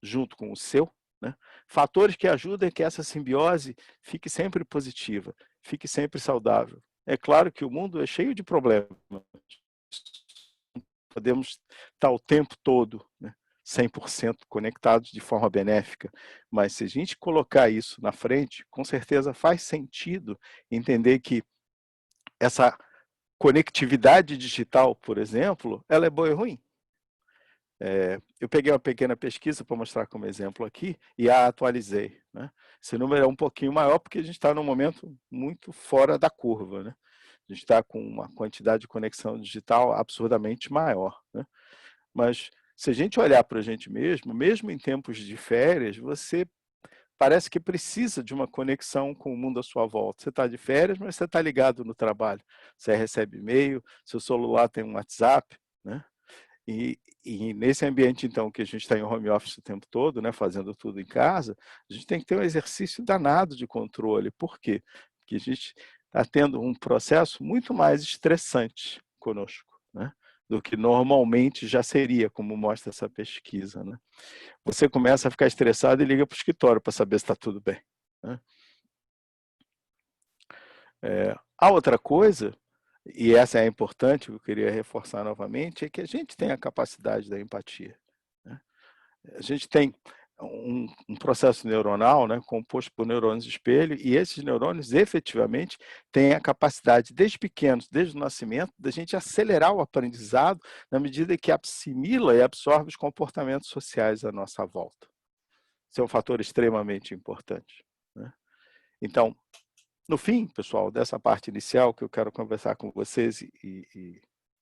junto com o seu, né, fatores que ajudem que essa simbiose fique sempre positiva, fique sempre saudável. É claro que o mundo é cheio de problemas. Podemos estar o tempo todo, né, 100% conectados de forma benéfica, mas se a gente colocar isso na frente, com certeza faz sentido entender que essa conectividade digital, por exemplo, ela é boa e ruim. Eu peguei uma pequena pesquisa para mostrar como exemplo aqui e a atualizei, né? Esse número é um pouquinho maior porque a gente está num momento muito fora da curva, né? A gente está com uma quantidade de conexão digital absurdamente maior, né? Mas se a gente olhar para a gente mesmo, mesmo em tempos de férias, você parece que precisa de uma conexão com o mundo à sua volta. Você está de férias, mas você está ligado no trabalho. Você recebe e-mail, seu celular tem um WhatsApp, né? E nesse ambiente, então, que a gente está em home office o tempo todo, né, fazendo tudo em casa, a gente tem que ter um exercício danado de controle. Por quê? Porque a gente está tendo um processo muito mais estressante conosco, né, do que normalmente já seria, como mostra essa pesquisa, né? Você começa a ficar estressado e liga para o escritório para saber se está tudo bem, né? A outra coisa, e essa é importante, eu queria reforçar novamente, é que a gente tem a capacidade da empatia, né? A gente tem um processo neuronal, né, composto por neurônios de espelho, e esses neurônios efetivamente têm a capacidade, desde pequenos, desde o nascimento, da gente acelerar o aprendizado na medida que assimila e absorve os comportamentos sociais à nossa volta. Isso é um fator extremamente importante, né? Então, no fim, pessoal, dessa parte inicial que eu quero conversar com vocês e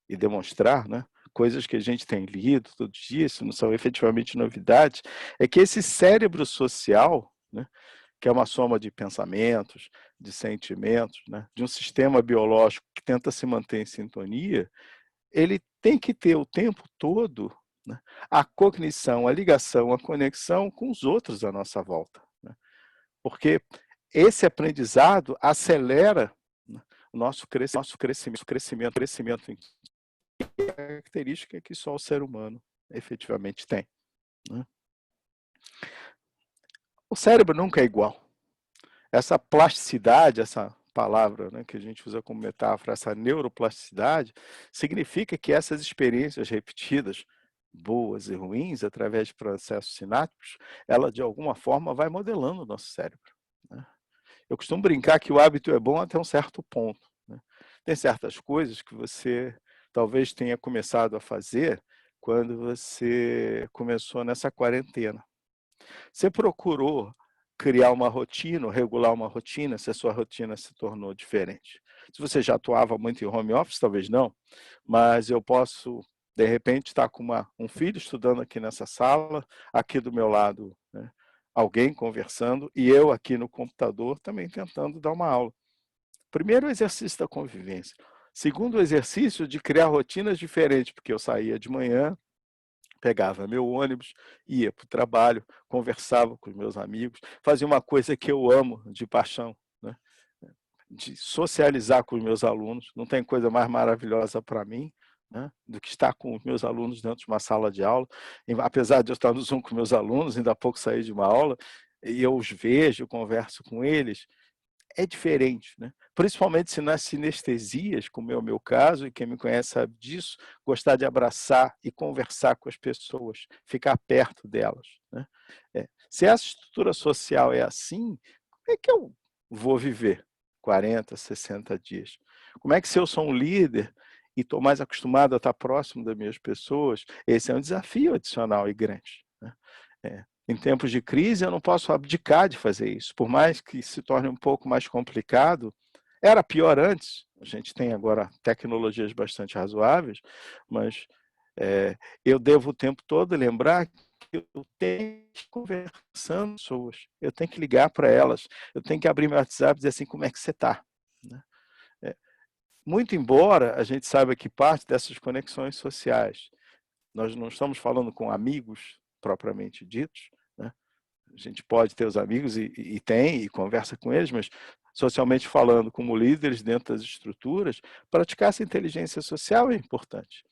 demonstrar, né, coisas que a gente tem lido todos os dias, isso não são efetivamente novidades, é que esse cérebro social, né, que é uma soma de pensamentos, de sentimentos, né, de um sistema biológico que tenta se manter em sintonia, ele tem que ter o tempo todo, né, a cognição, a ligação, a conexão com os outros à nossa volta, né? Porque esse aprendizado acelera, né, o nosso crescimento em característica que só o ser humano efetivamente tem, né? O cérebro nunca é igual. Essa plasticidade, essa palavra, né, que a gente usa como metáfora, essa neuroplasticidade, significa que essas experiências repetidas, boas e ruins, através de processos sinápticos, ela de alguma forma vai modelando o nosso cérebro, né? Eu costumo brincar que o hábito é bom até um certo ponto, né? Tem certas coisas que você talvez tenha começado a fazer quando você começou nessa quarentena. Você procurou criar uma rotina, regular uma rotina, se a sua rotina se tornou diferente. Se você já atuava muito em home office, talvez não, mas eu posso, de repente, estar com um filho estudando aqui nessa sala, aqui do meu lado, né, alguém conversando, e eu aqui no computador também tentando dar uma aula. Primeiro, o exercício da convivência. Segundo, o exercício de criar rotinas diferentes, porque eu saía de manhã, pegava meu ônibus, ia para o trabalho, conversava com os meus amigos, fazia uma coisa que eu amo de paixão, né? De socializar com os meus alunos. Não tem coisa mais maravilhosa para mim, né, do que estar com os meus alunos dentro de uma sala de aula. Apesar de eu estar no Zoom com meus alunos, ainda há pouco saí de uma aula, e eu os vejo, converso com eles, é diferente, né? Principalmente se nas sinestesias, como é o meu caso, e quem me conhece sabe disso, gostar de abraçar e conversar com as pessoas, ficar perto delas, né? Se essa estrutura social é assim, como é que eu vou viver 40, 60 dias? Como é que, se eu sou um líder e estou mais acostumado a estar próximo das minhas pessoas, esse é um desafio adicional e grande, né? Em tempos de crise, eu não posso abdicar de fazer isso. Por mais que se torne um pouco mais complicado, era pior antes. A gente tem agora tecnologias bastante razoáveis, mas eu devo o tempo todo lembrar que eu tenho que conversar com pessoas, eu tenho que ligar para elas, eu tenho que abrir meu WhatsApp e dizer assim, como é que você está? Muito embora a gente saiba que parte dessas conexões sociais, nós não estamos falando com amigos propriamente ditos, né? A gente pode ter os amigos e tem, e conversa com eles, mas socialmente falando, como líderes dentro das estruturas, praticar essa inteligência social é importante.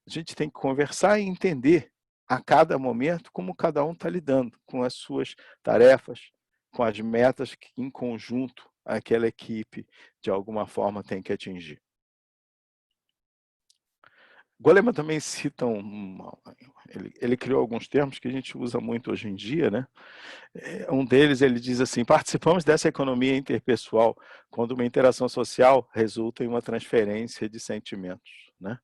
A gente tem que conversar e entender a cada momento como cada um está lidando com as suas tarefas, com as metas que em conjunto aquela equipe de alguma forma tem que atingir. Goleman também cita ele criou alguns termos que a gente usa muito hoje em dia, né? Um deles, ele diz assim, participamos dessa economia interpessoal quando uma interação social resulta em uma transferência de sentimentos, né?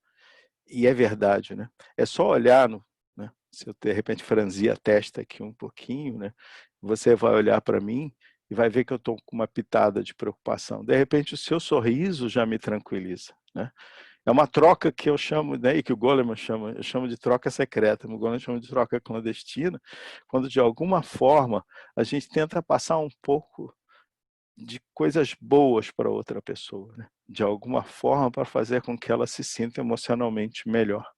E é verdade, né? É só olhar, né? Se eu de repente franzir a testa aqui um pouquinho, né? Você vai olhar para mim e vai ver que eu estou com uma pitada de preocupação. De repente, o seu sorriso já me tranquiliza, né? É uma troca que eu chamo, né, e que o Goleman chama, eu chamo de troca secreta, o Goleman chama de troca clandestina, quando de alguma forma a gente tenta passar um pouco de coisas boas para outra pessoa, né? De alguma forma para fazer com que ela se sinta emocionalmente melhor.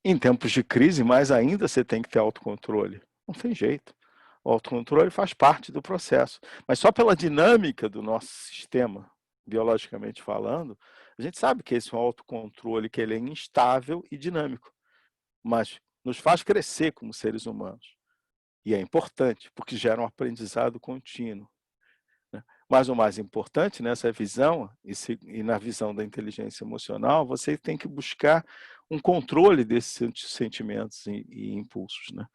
Em tempos de crise, mais ainda, você tem que ter autocontrole. Não tem jeito. O autocontrole faz parte do processo. Mas só pela dinâmica do nosso sistema, biologicamente falando, a gente sabe que esse é um autocontrole que ele é instável e dinâmico, mas nos faz crescer como seres humanos. E é importante, porque gera um aprendizado contínuo, né? Mas o mais importante nessa visão, e na visão da inteligência emocional, você tem que buscar um controle desses sentimentos e impulsos, né?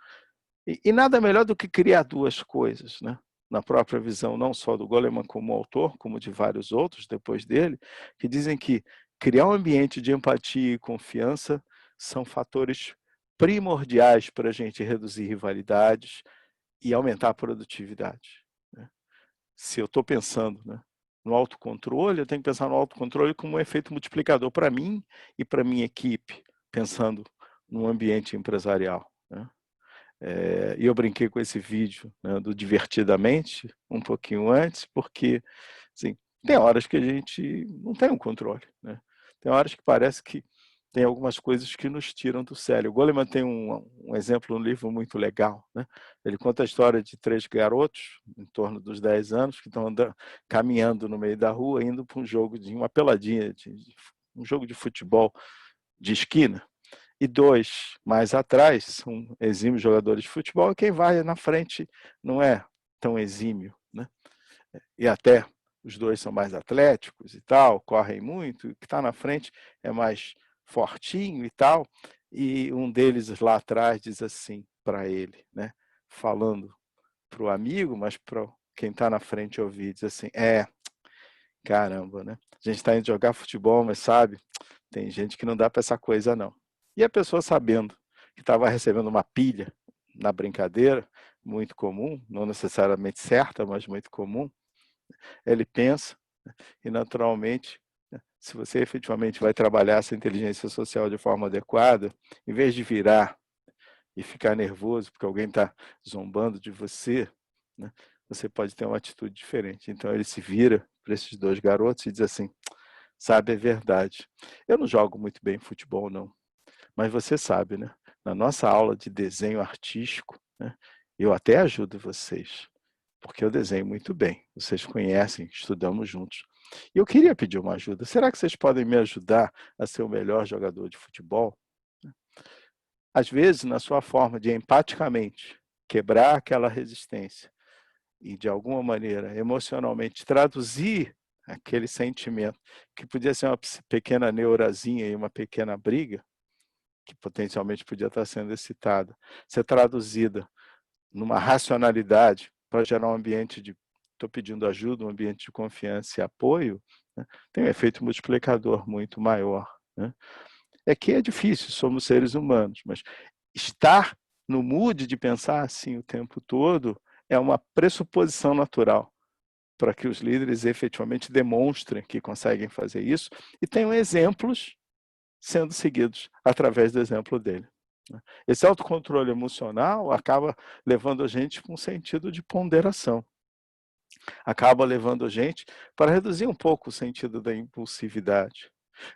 E nada melhor do que criar duas coisas, né? Na própria visão, não só do Goleman como autor, como de vários outros depois dele, que dizem que criar um ambiente de empatia e confiança são fatores primordiais para a gente reduzir rivalidades e aumentar a produtividade, né? Se eu estou pensando, né, no autocontrole, eu tenho que pensar no autocontrole como um efeito multiplicador para mim e para minha equipe, pensando no ambiente empresarial, né? E eu brinquei com esse vídeo, né, do Divertidamente, um pouquinho antes, porque assim, tem horas que a gente não tem um controle, né? Tem horas que parece que tem algumas coisas que nos tiram do sério. O Goleman tem um exemplo no livro muito legal, né? Ele conta a história de 3 garotos, em torno dos 10 anos, que estão caminhando no meio da rua, indo para um jogo de uma peladinha, um jogo de futebol de esquina. E 2 mais atrás são exímios jogadores de futebol, e quem vai na frente não é tão exímio, né? E até os 2 são mais atléticos e tal, correm muito, e o que está na frente é mais fortinho e tal, e um deles lá atrás diz assim para ele, né, falando para o amigo, mas para quem está na frente ouvir, diz assim, caramba, né? A gente está indo jogar futebol, mas sabe, tem gente que não dá para essa coisa não. E a pessoa sabendo que estava recebendo uma pilha na brincadeira, muito comum, não necessariamente certa, mas muito comum, Ele pensa, né, e naturalmente, né, se você efetivamente vai trabalhar essa inteligência social de forma adequada, em vez de virar e ficar nervoso porque alguém está zombando de você, né, você pode ter uma atitude diferente. Então ele se vira para esses dois garotos e diz assim: sabe, é verdade. Eu não jogo muito bem futebol, não. Mas você sabe, né? Na nossa aula de desenho artístico, né, eu até ajudo vocês, porque eu desenho muito bem. Vocês conhecem, estudamos juntos. E eu queria pedir uma ajuda. Será que vocês podem me ajudar a ser o melhor jogador de futebol? Às vezes, na sua forma de empaticamente quebrar aquela resistência e, de alguma maneira, emocionalmente traduzir aquele sentimento, que podia ser uma pequena neurazinha e uma pequena briga, que potencialmente podia estar sendo excitada, ser traduzida numa racionalidade para gerar um ambiente de estou pedindo ajuda, um ambiente de confiança e apoio, né, tem um efeito multiplicador muito maior. Né? É que é difícil, somos seres humanos, mas estar no mood de pensar assim o tempo todo é uma pressuposição natural para que os líderes efetivamente demonstrem que conseguem fazer isso e tenham exemplos sendo seguidos através do exemplo dele. Esse autocontrole emocional acaba levando a gente para um sentido de ponderação. Acaba levando a gente para reduzir um pouco o sentido da impulsividade.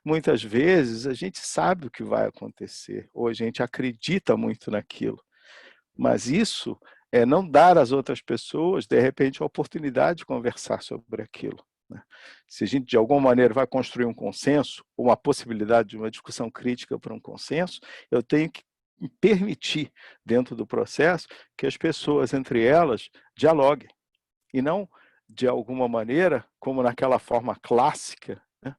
Muitas vezes a gente sabe o que vai acontecer, ou a gente acredita muito naquilo, mas isso é não dar às outras pessoas, de repente, a oportunidade de conversar sobre aquilo. Se a gente, de alguma maneira, vai construir um consenso, ou uma possibilidade de uma discussão crítica para um consenso, eu tenho que permitir, dentro do processo, que as pessoas, entre elas, dialoguem. E não, de alguma maneira, como naquela forma clássica, né,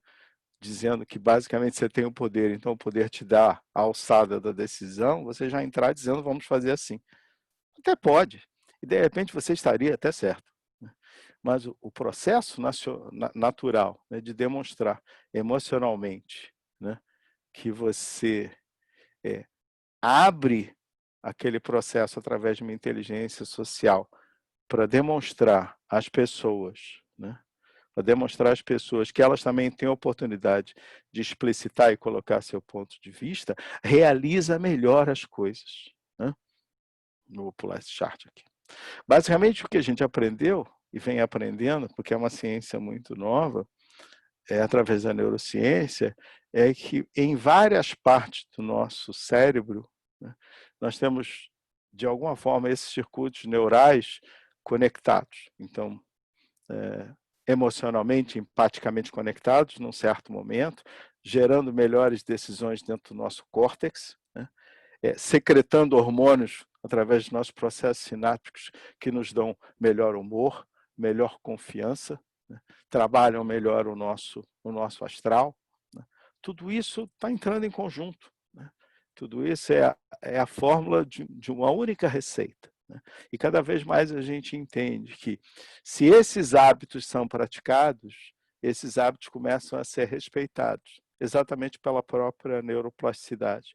dizendo que basicamente você tem o poder, então o poder te dá a alçada da decisão, você já entrar dizendo vamos fazer assim. Até pode, e de repente você estaria até certo. Mas o processo natural, né, de demonstrar emocionalmente, né, que você abre aquele processo através de uma inteligência social para demonstrar às pessoas, né, para demonstrar às pessoas que elas também têm a oportunidade de explicitar e colocar seu ponto de vista, realiza melhor as coisas. Né? Vou pular esse chart aqui. Basicamente, o que a gente aprendeu e vem aprendendo, porque é uma ciência muito nova, através da neurociência, é que em várias partes do nosso cérebro, né, nós temos, de alguma forma, esses circuitos neurais conectados. Então, emocionalmente, empaticamente conectados num certo momento, gerando melhores decisões dentro do nosso córtex, né, secretando hormônios através dos nossos processos sinápticos que nos dão melhor humor, melhor confiança, né, trabalham melhor o nosso astral. Né. Tudo isso está entrando em conjunto. Né. Tudo isso é a fórmula de uma única receita. Né. E cada vez mais a gente entende que, se esses hábitos são praticados, esses hábitos começam a ser respeitados, exatamente pela própria neuroplasticidade.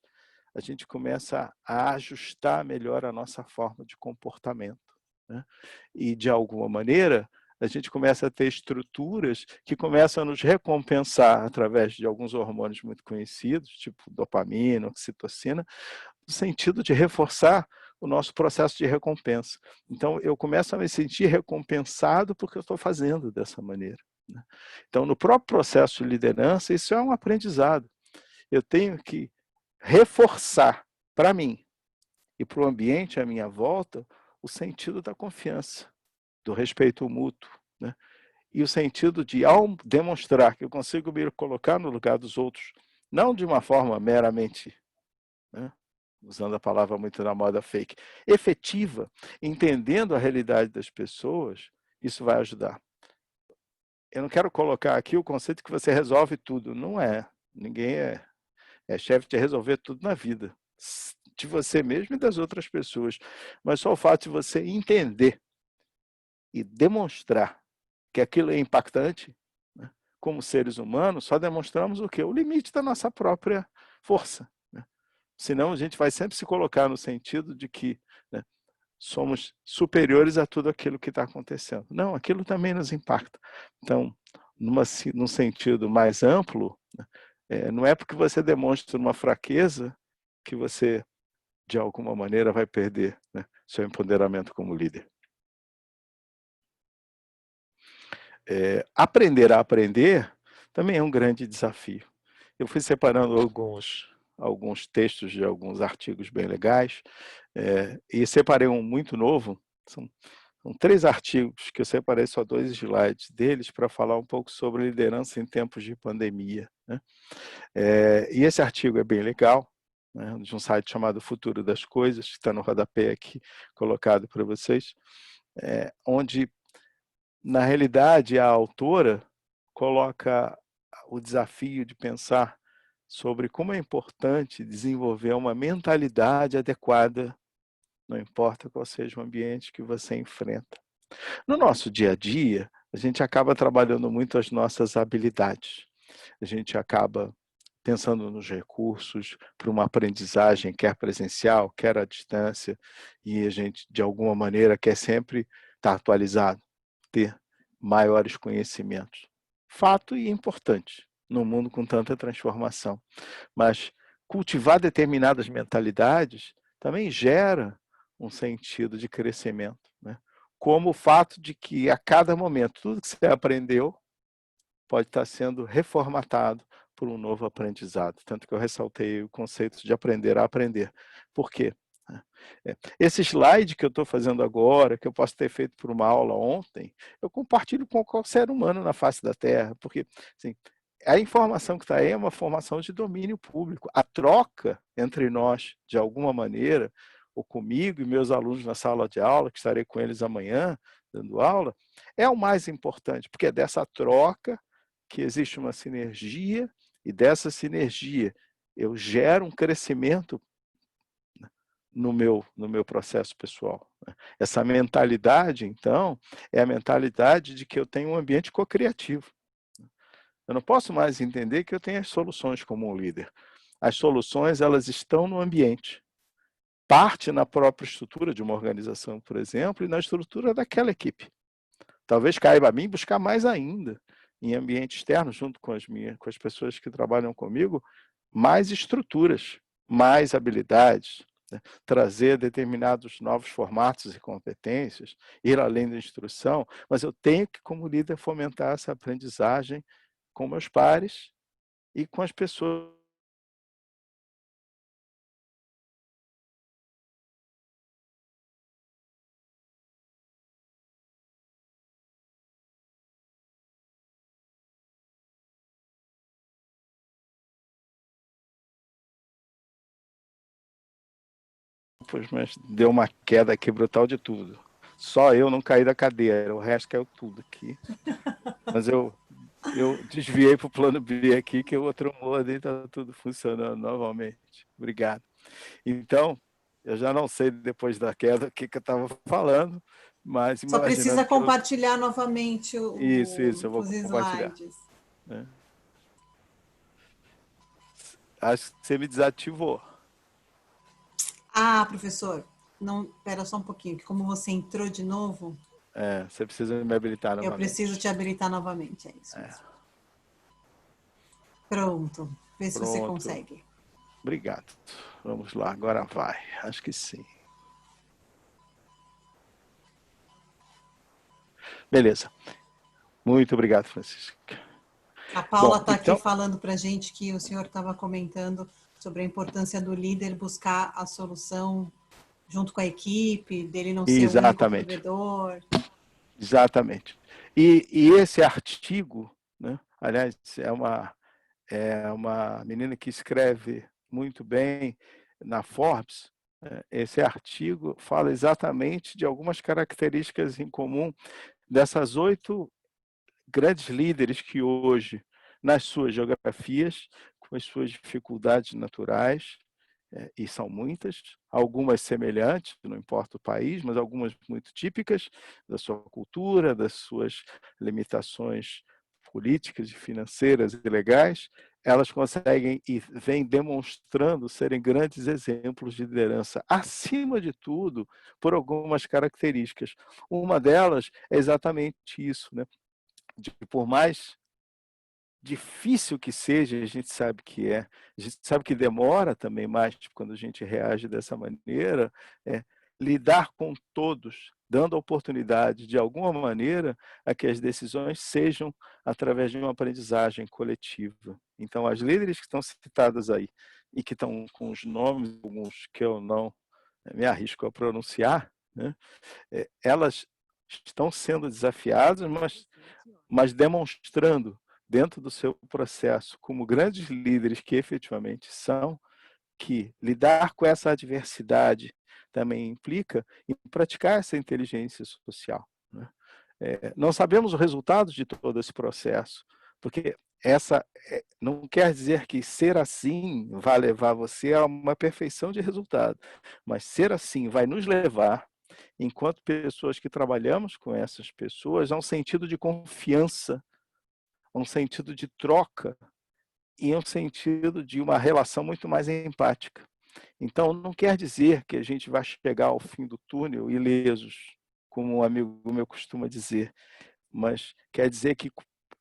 A gente começa a ajustar melhor a nossa forma de comportamento. Né? E, de alguma maneira, a gente começa a ter estruturas que começam a nos recompensar através de alguns hormônios muito conhecidos, tipo dopamina, oxitocina, no sentido de reforçar o nosso processo de recompensa. Então, eu começo a me sentir recompensado porque eu estou fazendo dessa maneira. Né? Então, no próprio processo de liderança, isso é um aprendizado. Eu tenho que reforçar para mim e para o ambiente à minha volta o sentido da confiança, do respeito mútuo, né? E o sentido de, ao demonstrar que eu consigo me colocar no lugar dos outros, não de uma forma meramente, né, usando a palavra muito na moda fake, efetiva, entendendo a realidade das pessoas, isso vai ajudar. Eu não quero colocar aqui o conceito que você resolve tudo. Não é. Ninguém é chefe de resolver tudo na vida, de você mesmo e das outras pessoas. Mas só o fato de você entender e demonstrar que aquilo é impactante, né, como seres humanos, só demonstramos o quê? O limite da nossa própria força. Né? Senão a gente vai sempre se colocar no sentido de que, né, somos superiores a tudo aquilo que está acontecendo. Não, aquilo também nos impacta. Então, num sentido mais amplo, não é porque você demonstra uma fraqueza que você, de alguma maneira, vai perder, né, seu empoderamento como líder. Aprender a aprender também é um grande desafio. Eu fui separando alguns textos de alguns artigos bem legais, e separei um muito novo, são 3 artigos que eu separei, só 2 slides deles, para falar um pouco sobre liderança em tempos de pandemia, né? E esse artigo é bem legal, né, de um site chamado Futuro das Coisas, que está no rodapé aqui, colocado para vocês, onde, na realidade, a autora coloca o desafio de pensar sobre como é importante desenvolver uma mentalidade adequada, não importa qual seja o ambiente que você enfrenta. No nosso dia a dia, a gente acaba trabalhando muito as nossas habilidades. A gente acaba pensando nos recursos para uma aprendizagem, quer presencial, quer à distância, e a gente, de alguma maneira, quer sempre estar atualizado, ter maiores conhecimentos. Fato e importante, num mundo com tanta transformação. Mas cultivar determinadas mentalidades também gera um sentido de crescimento, né? Como o fato de que a cada momento tudo que você aprendeu pode estar sendo reformatado por um novo aprendizado. Tanto que eu ressaltei o conceito de aprender a aprender. Por quê? Esse slide que eu estou fazendo agora, que eu posso ter feito por uma aula ontem, eu compartilho com qualquer ser humano na face da Terra, porque assim, a informação que está aí é uma formação de domínio público. A troca entre nós, de alguma maneira, ou comigo e meus alunos na sala de aula, que estarei com eles amanhã, dando aula, é o mais importante, porque é dessa troca que existe uma sinergia, e dessa sinergia eu gero um crescimento no meu processo pessoal. Essa mentalidade, então, é a mentalidade de que eu tenho um ambiente co-criativo. Eu não posso mais entender que eu tenho as soluções como um líder. As soluções, elas estão no ambiente. Parte na própria estrutura de uma organização, por exemplo, e na estrutura daquela equipe. Talvez caiba a mim buscar mais ainda, em ambiente externo, junto com as pessoas que trabalham comigo, mais estruturas, mais habilidades, né? Trazer determinados novos formatos e competências, ir além da instrução, mas eu tenho que, como líder, fomentar essa aprendizagem com meus pares e com as pessoas. Mas deu uma queda aqui brutal de tudo. Só eu não caí da cadeira, o resto caiu tudo aqui. Mas eu desviei para o plano B aqui, que o outro modo está tudo funcionando novamente. Obrigado. Então, eu já não sei depois da queda o que eu estava falando, mas Só precisa imaginando que compartilhar novamente Isso, eu vou os compartilhar. slides. Acho que você me desativou. Ah, professor, não, espera só um pouquinho, que como você entrou de novo, Você precisa me habilitar novamente. eu preciso te habilitar novamente, é isso mesmo. Pronto, vê se você consegue. Obrigado. Vamos lá, agora vai. Acho que sim. Beleza. Muito obrigado, Francisco. A Paula está aqui falando para a gente que o senhor estava comentando sobre a importância do líder buscar a solução junto com a equipe, dele não ser o único provedor. Exatamente. E esse artigo, né, aliás, é uma menina que escreve muito bem na Forbes. Esse artigo fala exatamente de algumas características em comum dessas 8 grandes líderes que hoje, nas suas geografias, com as suas dificuldades naturais, e são muitas, algumas semelhantes, não importa o país, mas algumas muito típicas da sua cultura, das suas limitações políticas e financeiras e legais, elas conseguem e vêm demonstrando serem grandes exemplos de liderança, acima de tudo, por algumas características. Uma delas é exatamente isso, né? Por mais difícil que seja, a gente sabe que é, a gente sabe que demora também mais quando a gente reage dessa maneira, lidar com todos, dando a oportunidade, de alguma maneira, a que as decisões sejam através de uma aprendizagem coletiva. Então, as líderes que estão citadas aí, e que estão com os nomes, alguns que eu não me arrisco a pronunciar, né, elas estão sendo desafiadas, mas demonstrando dentro do seu processo, como grandes líderes que efetivamente são, que lidar com essa adversidade também implica em praticar essa inteligência social, né? Não sabemos o resultado de todo esse processo, porque não quer dizer que ser assim vai levar você a uma perfeição de resultado, mas ser assim vai nos levar, enquanto pessoas que trabalhamos com essas pessoas, a um sentido de confiança, a um sentido de troca e um sentido de uma relação muito mais empática. Então, não quer dizer que a gente vai chegar ao fim do túnel ilesos, como um amigo meu costuma dizer, mas quer dizer que,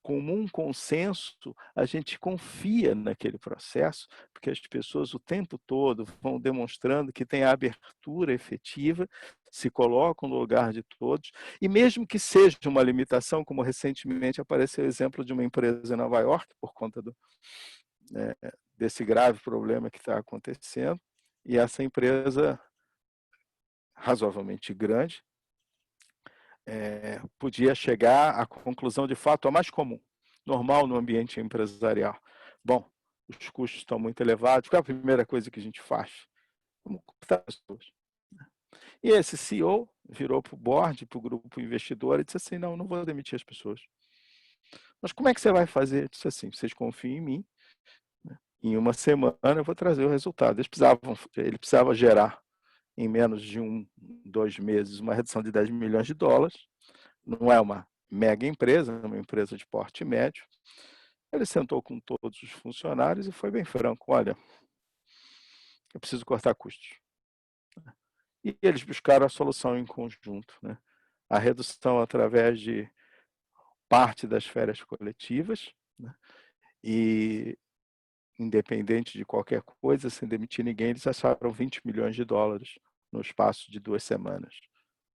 com um consenso, a gente confia naquele processo, porque as pessoas o tempo todo vão demonstrando que tem a abertura efetiva, se colocam no lugar de todos, e mesmo que seja uma limitação, como recentemente apareceu o exemplo de uma empresa em Nova York, por conta desse grave problema que está acontecendo, e essa empresa, razoavelmente grande, podia chegar à conclusão de fato a mais comum, normal no ambiente empresarial. Bom, os custos estão muito elevados, qual é a primeira coisa que a gente faz? Vamos cortar as pessoas. E esse CEO virou para o board, para o grupo investidor, e disse assim, não vou demitir as pessoas. Mas como é que você vai fazer? Eu disse assim, vocês confiam em mim, em uma semana eu vou trazer o resultado. Ele precisava gerar, em menos de 2 meses, uma redução de 10 milhões de dólares. Não é uma mega empresa, é uma empresa de porte médio. Ele sentou com todos os funcionários e foi bem franco, olha, eu preciso cortar custos. E eles buscaram a solução em conjunto, né? A redução através de parte das férias coletivas, né? E, independente de qualquer coisa, sem demitir ninguém, eles acharam 20 milhões de dólares no espaço de 2 semanas.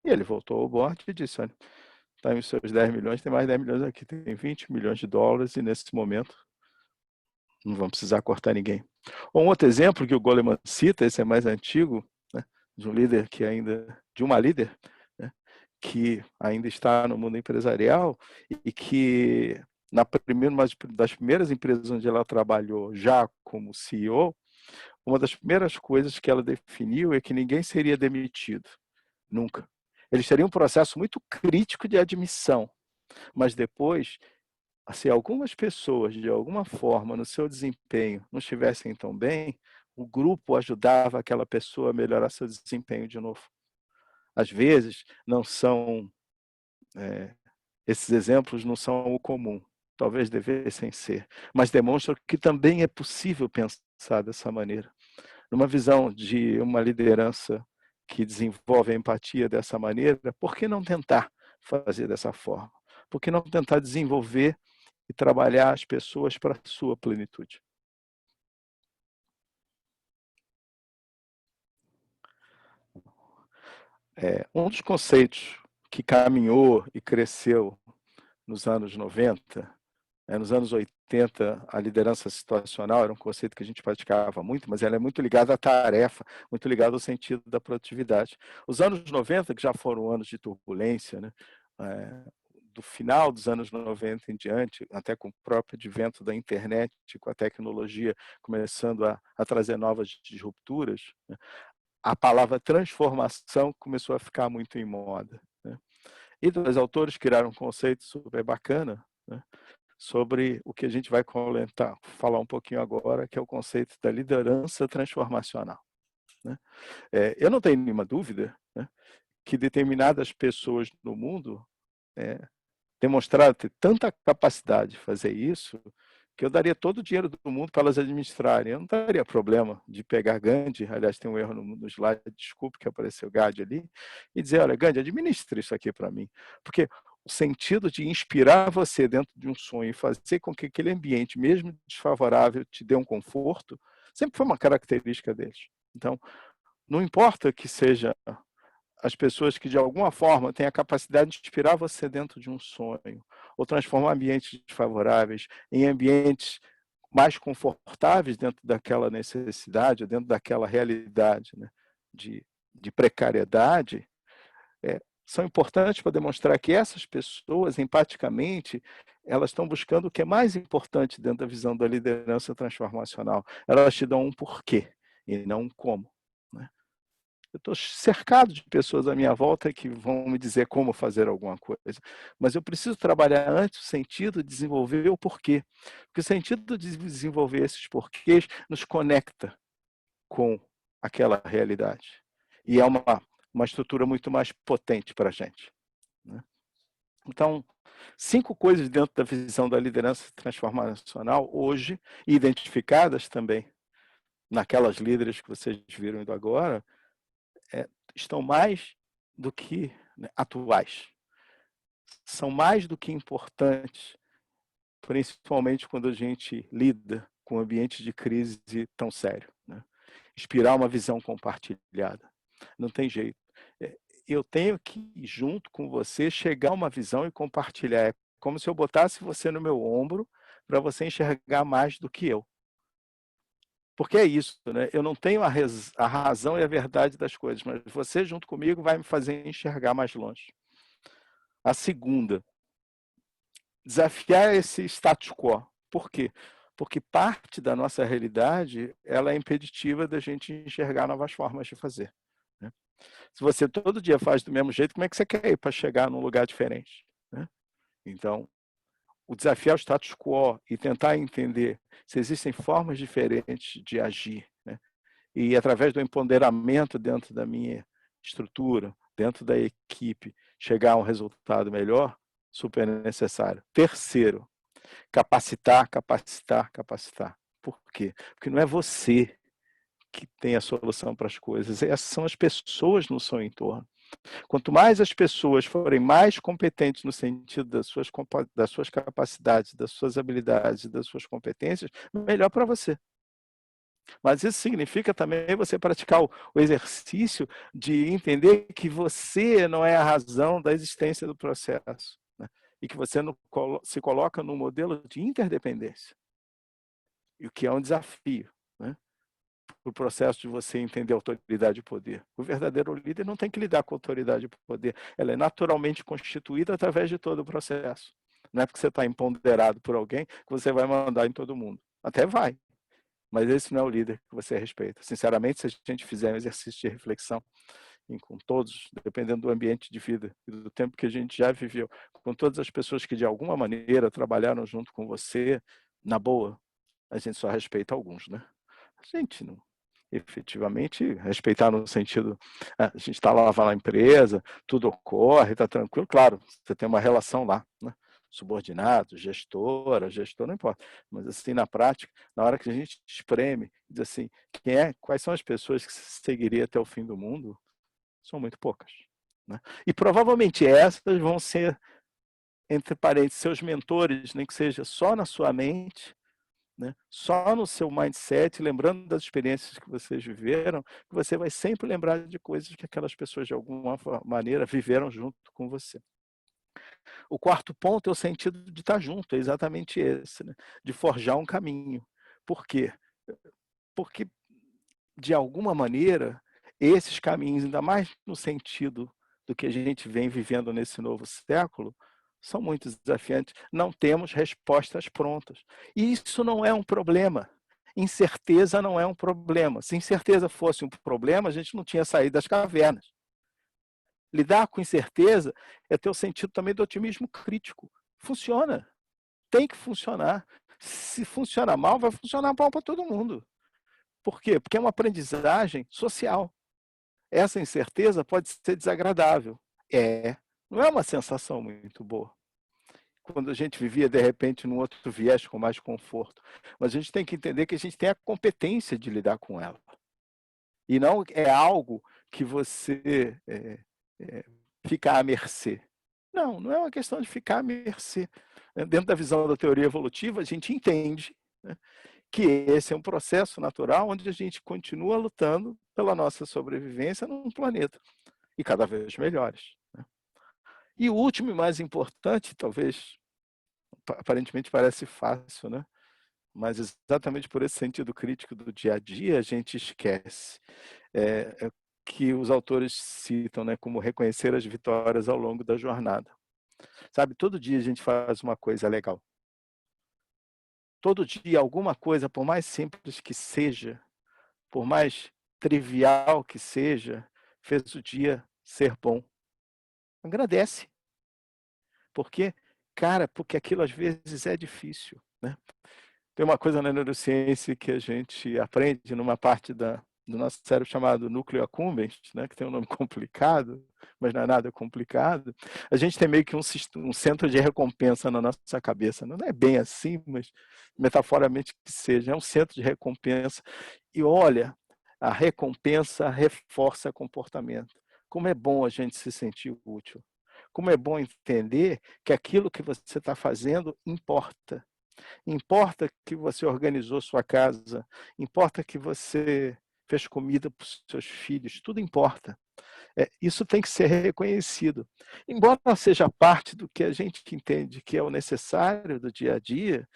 E ele voltou ao board e disse, olha, está em seus 10 milhões, tem mais 10 milhões aqui, tem 20 milhões de dólares e nesse momento não vão precisar cortar ninguém. Um outro exemplo que o Goleman cita, esse é mais antigo, né, de um líder que ainda, de uma líder, né, que ainda está no mundo empresarial e que uma das primeiras empresas onde ela trabalhou já como CEO, uma das primeiras coisas que ela definiu é que ninguém seria demitido, nunca. Eles teriam um processo muito crítico de admissão, mas depois, se algumas pessoas, de alguma forma, no seu desempenho, não estivessem tão bem, o grupo ajudava aquela pessoa a melhorar seu desempenho de novo. Às vezes, não são, esses exemplos não são o comum, talvez devessem ser, mas demonstram que também é possível pensar dessa maneira. Numa visão de uma liderança que desenvolve a empatia dessa maneira, por que não tentar fazer dessa forma? Por que não tentar desenvolver e trabalhar as pessoas para a sua plenitude? Um dos conceitos que caminhou e cresceu nos anos 90, nos anos 80, a liderança situacional era um conceito que a gente praticava muito, mas ela é muito ligada à tarefa, muito ligada ao sentido da produtividade. Os anos 90, que já foram anos de turbulência, né? Do final dos anos 90 em diante, até com o próprio advento da internet, com a tecnologia começando a trazer novas disrupturas, né? A palavra transformação começou a ficar muito em moda, né? E dois autores criaram um conceito super bacana, né, sobre o que a gente vai falar um pouquinho agora, que é o conceito da liderança transformacional, né? Eu não tenho nenhuma dúvida, né, que determinadas pessoas no mundo demonstraram ter tanta capacidade de fazer isso, que eu daria todo o dinheiro do mundo para elas administrarem. Eu não daria problema de pegar Gandhi, aliás, tem um erro no slide, desculpe que apareceu Gandhi ali, e dizer, olha, Gandhi, administre isso aqui para mim. Porque o sentido de inspirar você dentro de um sonho e fazer com que aquele ambiente, mesmo desfavorável, te dê um conforto, sempre foi uma característica deles. Então, não importa que seja as pessoas que de alguma forma têm a capacidade de inspirar você dentro de um sonho, ou transformar ambientes desfavoráveis em ambientes mais confortáveis dentro daquela necessidade, dentro daquela realidade, né, de precariedade, são importantes para demonstrar que essas pessoas, empaticamente, elas estão buscando o que é mais importante dentro da visão da liderança transformacional. Elas te dão um porquê e não um como, né? Eu estou cercado de pessoas à minha volta que vão me dizer como fazer alguma coisa. Mas eu preciso trabalhar antes o sentido de desenvolver o porquê. Porque o sentido de desenvolver esses porquês nos conecta com aquela realidade. E é uma estrutura muito mais potente para a gente, né? Então, 5 coisas dentro da visão da liderança transformacional, hoje, identificadas também naquelas líderes que vocês viram indo agora, estão mais do que, né, atuais. São mais do que importantes, principalmente quando a gente lida com um ambiente de crise tão sério, né? Inspirar uma visão compartilhada. Não tem jeito. Eu tenho que, junto com você, chegar a uma visão e compartilhar. É como se eu botasse você no meu ombro para você enxergar mais do que eu. Porque é isso, né? Eu não tenho a razão e a verdade das coisas, mas você junto comigo vai me fazer enxergar mais longe. A segunda, desafiar esse status quo. Por quê? Porque parte da nossa realidade ela é impeditiva da gente enxergar novas formas de fazer, né? Se você todo dia faz do mesmo jeito, como é que você quer ir para chegar num lugar diferente, né? Então, o desafiar o status quo e tentar entender se existem formas diferentes de agir, né? E através do empoderamento dentro da minha estrutura, dentro da equipe, chegar a um resultado melhor, super necessário. Terceiro, capacitar, capacitar, capacitar. Por quê? Porque não é você que tem a solução para as coisas, essas são as pessoas no seu entorno. Quanto mais as pessoas forem mais competentes no sentido das suas capacidades, das suas habilidades, das suas competências, melhor para você. Mas isso significa também você praticar o exercício de entender que você não é a razão da existência do processo, né? E que você se coloca num modelo de interdependência, e o que é um desafio, né? O processo de você entender autoridade e poder. O verdadeiro líder não tem que lidar com autoridade e poder. Ela é naturalmente constituída através de todo o processo. Não é porque você está empoderado por alguém que você vai mandar em todo mundo. Até vai, mas esse não é o líder que você respeita. Sinceramente, se a gente fizer um exercício de reflexão com todos, dependendo do ambiente de vida e do tempo que a gente já viveu, com todas as pessoas que de alguma maneira trabalharam junto com você, na boa, a gente só respeita alguns, né? A gente não efetivamente respeitar no sentido, a gente está lá na empresa, tudo ocorre, está tranquilo, claro, você tem uma relação lá, né? Subordinado, gestora, gestor, não importa, mas assim, na prática, na hora que a gente espreme, diz assim, quais são as pessoas que você seguiria até o fim do mundo? São muito poucas, né? E provavelmente essas vão ser, entre parênteses, seus mentores, nem que seja só na sua mente, né? Só no seu mindset, lembrando das experiências que vocês viveram, que você vai sempre lembrar de coisas que aquelas pessoas de alguma maneira viveram junto com você. O quarto ponto é o sentido de estar junto, é exatamente esse, né? De forjar um caminho. Por quê? Porque, de alguma maneira, esses caminhos, ainda mais no sentido do que a gente vem vivendo nesse novo século, são muito desafiantes. Não temos respostas prontas. E isso não é um problema. Incerteza não é um problema. Se incerteza fosse um problema, a gente não tinha saído das cavernas. Lidar com incerteza é ter o sentido também do otimismo crítico. Funciona. Tem que funcionar. Se funcionar mal, vai funcionar mal para todo mundo. Por quê? Porque é uma aprendizagem social. Essa incerteza pode ser desagradável. Não é uma sensação muito boa. quando a gente vivia, de repente, num outro viés com mais conforto. Mas a gente tem que entender que a gente tem a competência de lidar com ela. E não é algo que você fica à mercê. Não, não é uma questão de ficar à mercê. Dentro da visão da teoria evolutiva, a gente entende, né, que esse é um processo natural onde a gente continua lutando pela nossa sobrevivência num planeta, e cada vez melhores. Né? E o último e mais importante, talvez, aparentemente parece fácil, né? Mas exatamente por esse sentido crítico do dia a dia, a gente esquece que os autores citam, né, como reconhecer as vitórias ao longo da jornada. Sabe, todo dia a gente faz uma coisa legal. Todo dia alguma coisa, por mais simples que seja, por mais trivial que seja, fez o dia ser bom. Agradece. Porque, cara, porque aquilo às vezes é difícil, né? Tem uma coisa na neurociência que a gente aprende numa parte do nosso cérebro chamado núcleo accumbens, né, que tem um nome complicado, mas não é nada complicado. A gente tem meio que um centro de recompensa na nossa cabeça. Não é bem assim, mas metaforicamente que seja. É um centro de recompensa. E olha, a recompensa reforça comportamento. Como é bom a gente se sentir útil. Como é bom entender que aquilo que você está fazendo importa. Importa que você organizou sua casa, importa que você fez comida para os seus filhos, tudo importa. Isso tem que ser reconhecido. Embora seja parte do que a gente entende que é o necessário do dia a dia,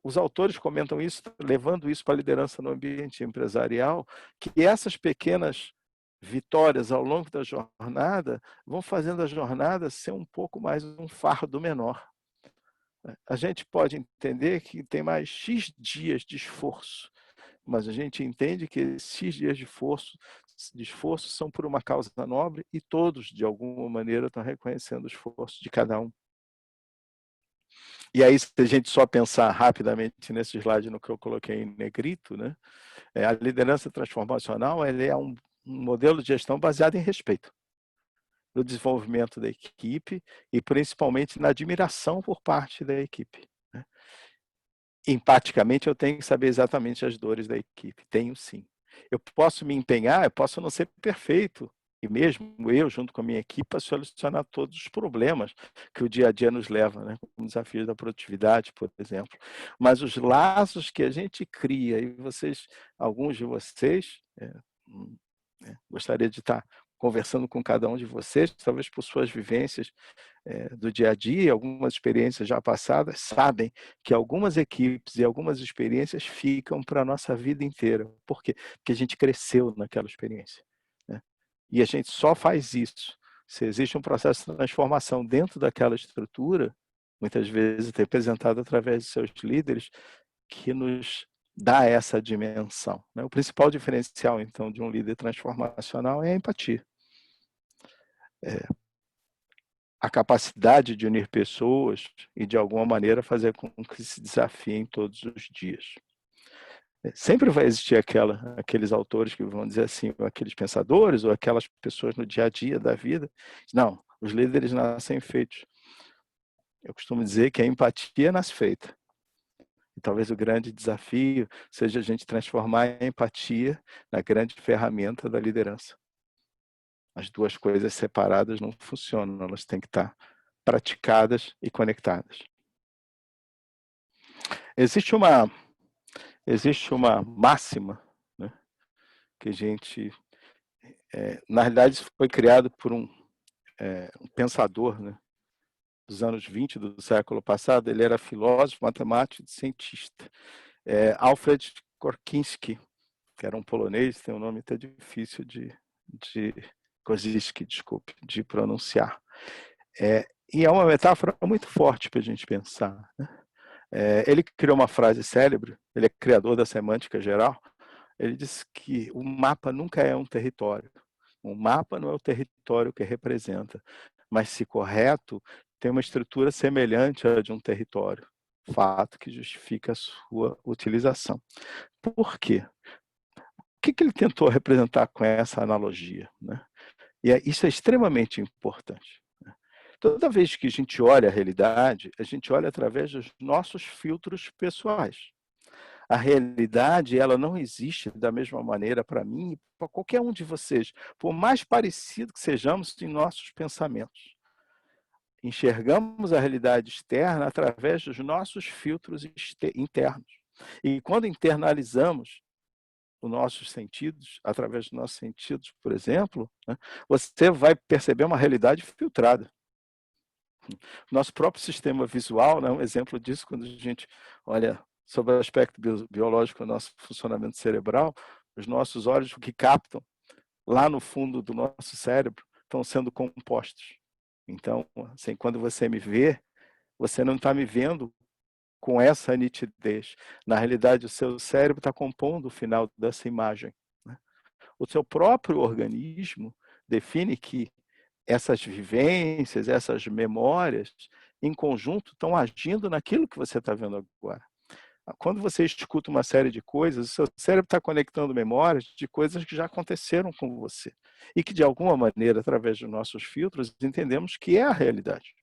os autores comentam isso, levando isso para a liderança no ambiente empresarial, que essas pequenas vitórias ao longo da jornada vão fazendo a jornada ser um pouco mais um fardo menor. A gente pode entender que tem mais X dias de esforço, mas a gente entende que esses X dias de esforço são por uma causa nobre e todos, de alguma maneira, estão reconhecendo o esforço de cada um. E aí, se a gente só pensar rapidamente nesse slide no que eu coloquei em negrito, né, a liderança transformacional ela é um modelo de gestão baseado em respeito, no desenvolvimento da equipe e principalmente na admiração por parte da equipe. Né? Empaticamente, eu tenho que saber exatamente as dores da equipe. Tenho sim. Eu posso me empenhar, eu posso não ser perfeito, e mesmo eu, junto com a minha equipe, para solucionar todos os problemas que o dia a dia nos leva, né? Como desafios da produtividade, por exemplo. Mas os laços que a gente cria, e vocês, alguns de vocês, gostaria de estar conversando com cada um de vocês, talvez por suas vivências do dia a dia, algumas experiências já passadas, sabem que algumas equipes e algumas experiências ficam para a nossa vida inteira. Por quê? Porque a gente cresceu naquela experiência. Né? E a gente só faz isso se existe um processo de transformação dentro daquela estrutura, muitas vezes representado através de seus líderes, que nos dá essa dimensão. Né? O principal diferencial, então, de um líder transformacional é a empatia. A capacidade de unir pessoas e, de alguma maneira, fazer com que se desafiem todos os dias. Sempre vai existir aqueles autores que vão dizer assim, ou aqueles pensadores, ou aquelas pessoas no dia a dia da vida. Não, os líderes nascem feitos. Eu costumo dizer que a empatia nasce feita. E talvez o grande desafio seja a gente transformar a empatia na grande ferramenta da liderança. As duas coisas separadas não funcionam, elas têm que estar praticadas e conectadas. Existe uma máxima, né, que a gente, na realidade, isso foi criado por um pensador, né, dos anos 20 do século passado. Ele era filósofo, matemático e cientista. Alfred Korczynski, que era um polonês, tem um nome até difícil de Koziski, desculpe, de pronunciar. E é uma metáfora muito forte para a gente pensar. Né? Ele criou uma frase célebre, ele é criador da semântica geral. Ele disse que o mapa nunca é um território. O mapa não é o território que representa, mas, se correto, tem uma estrutura semelhante à de um território. Fato que justifica a sua utilização. Por quê? O que ele tentou representar com essa analogia? Né? E isso é extremamente importante. Toda vez que a gente olha a realidade, a gente olha através dos nossos filtros pessoais. A realidade, ela não existe da mesma maneira para mim e para qualquer um de vocês, por mais parecido que sejamos em nossos pensamentos. Enxergamos a realidade externa através dos nossos filtros internos. E quando internalizamos os nossos sentidos, através dos nossos sentidos, por exemplo, né, você vai perceber uma realidade filtrada. Nosso próprio sistema visual, né, um exemplo disso, quando a gente olha sobre o aspecto biológico do nosso funcionamento cerebral, os nossos olhos, o que captam lá no fundo do nosso cérebro, estão sendo compostos. Então, assim, quando você me vê, você não está me vendo com essa nitidez. Na realidade, o seu cérebro está compondo o final dessa imagem. Né? O seu próprio organismo define que essas vivências, essas memórias, em conjunto, estão agindo naquilo que você está vendo agora. Quando você escuta uma série de coisas, o seu cérebro está conectando memórias de coisas que já aconteceram com você e que, de alguma maneira, através dos nossos filtros, entendemos que é a realidade.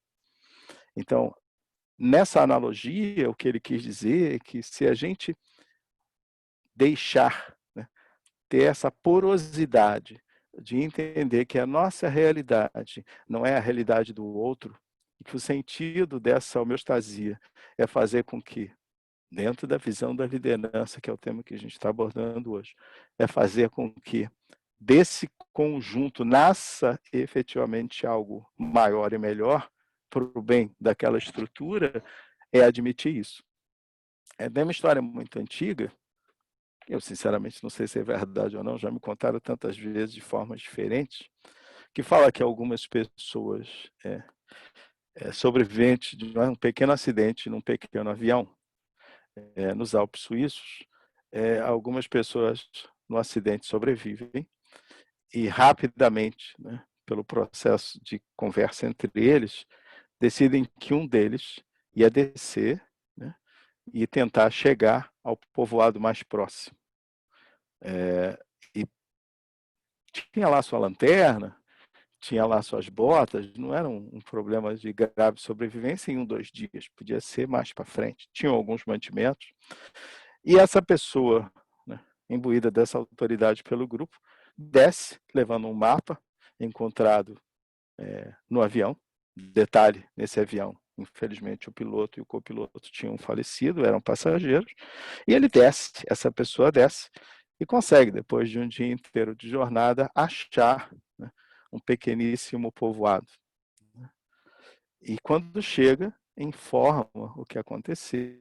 Então, nessa analogia, o que ele quis dizer é que se a gente deixar, né, ter essa porosidade de entender que a nossa realidade não é a realidade do outro, e que o sentido dessa homeostasia é fazer com que, dentro da visão da liderança, que é o tema que a gente está abordando hoje, é fazer com que desse conjunto nasça efetivamente algo maior e melhor para o bem daquela estrutura, é admitir isso. É bem uma história muito antiga, eu sinceramente não sei se é verdade ou não, já me contaram tantas vezes de formas diferentes, que fala que algumas pessoas sobreviventes de um pequeno acidente num pequeno avião, nos Alpes suíços, algumas pessoas no acidente sobrevivem e rapidamente, né, pelo processo de conversa entre eles, decidem que um deles ia descer, né, e tentar chegar ao povoado mais próximo. E tinha lá sua lanterna, tinha lá suas botas, não era um problema de grave sobrevivência em 1, 2 dias, podia ser mais para frente. Tinham alguns mantimentos. E essa pessoa, né, imbuída dessa autoridade pelo grupo, desce, levando um mapa encontrado no avião. Detalhe, nesse avião, infelizmente, o piloto e o copiloto tinham falecido, eram passageiros, e ele desce, essa pessoa desce, e consegue, depois de um dia inteiro de jornada, achar, né, um pequeníssimo povoado. E quando chega, informa o que aconteceu.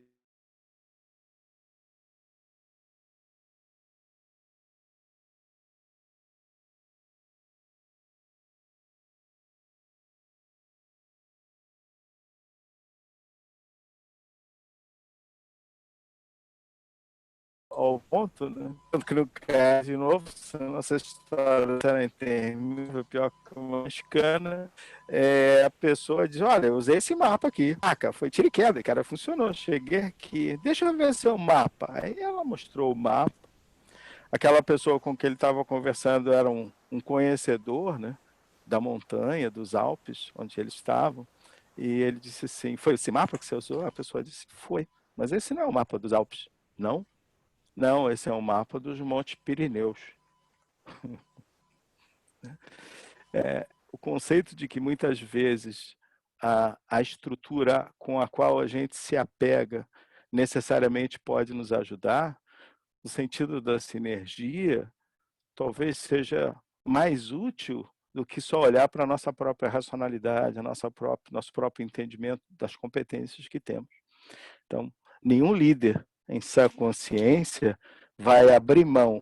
Ao ponto, né? Tanto que não quer de novo, nossa história será interminável, pior que uma mexicana. A pessoa diz: olha, eu usei esse mapa aqui. Ah, cara, foi tiro e queda, cara, funcionou. Cheguei aqui, deixa eu ver seu mapa. Aí ela mostrou o mapa. Aquela pessoa com quem ele estava conversando era um conhecedor, né, da montanha, dos Alpes, onde eles estavam. E ele disse assim: foi esse mapa que você usou? A pessoa disse: foi. Mas esse não é o mapa dos Alpes. Não? Não, esse é um mapa dos Montes Pirineus. O conceito de que muitas vezes a estrutura com a qual a gente se apega necessariamente pode nos ajudar, no sentido da sinergia, talvez seja mais útil do que só olhar para a nossa própria racionalidade, nosso próprio entendimento das competências que temos. Então, nenhum líder em sã consciência vai abrir mão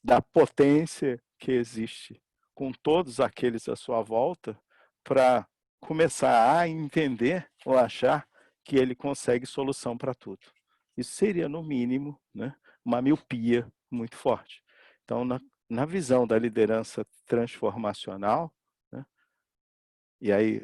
da potência que existe com todos aqueles à sua volta para começar a entender ou achar que ele consegue solução para tudo. Isso seria, no mínimo, né, uma miopia muito forte. Então, na visão da liderança transformacional, né, e aí,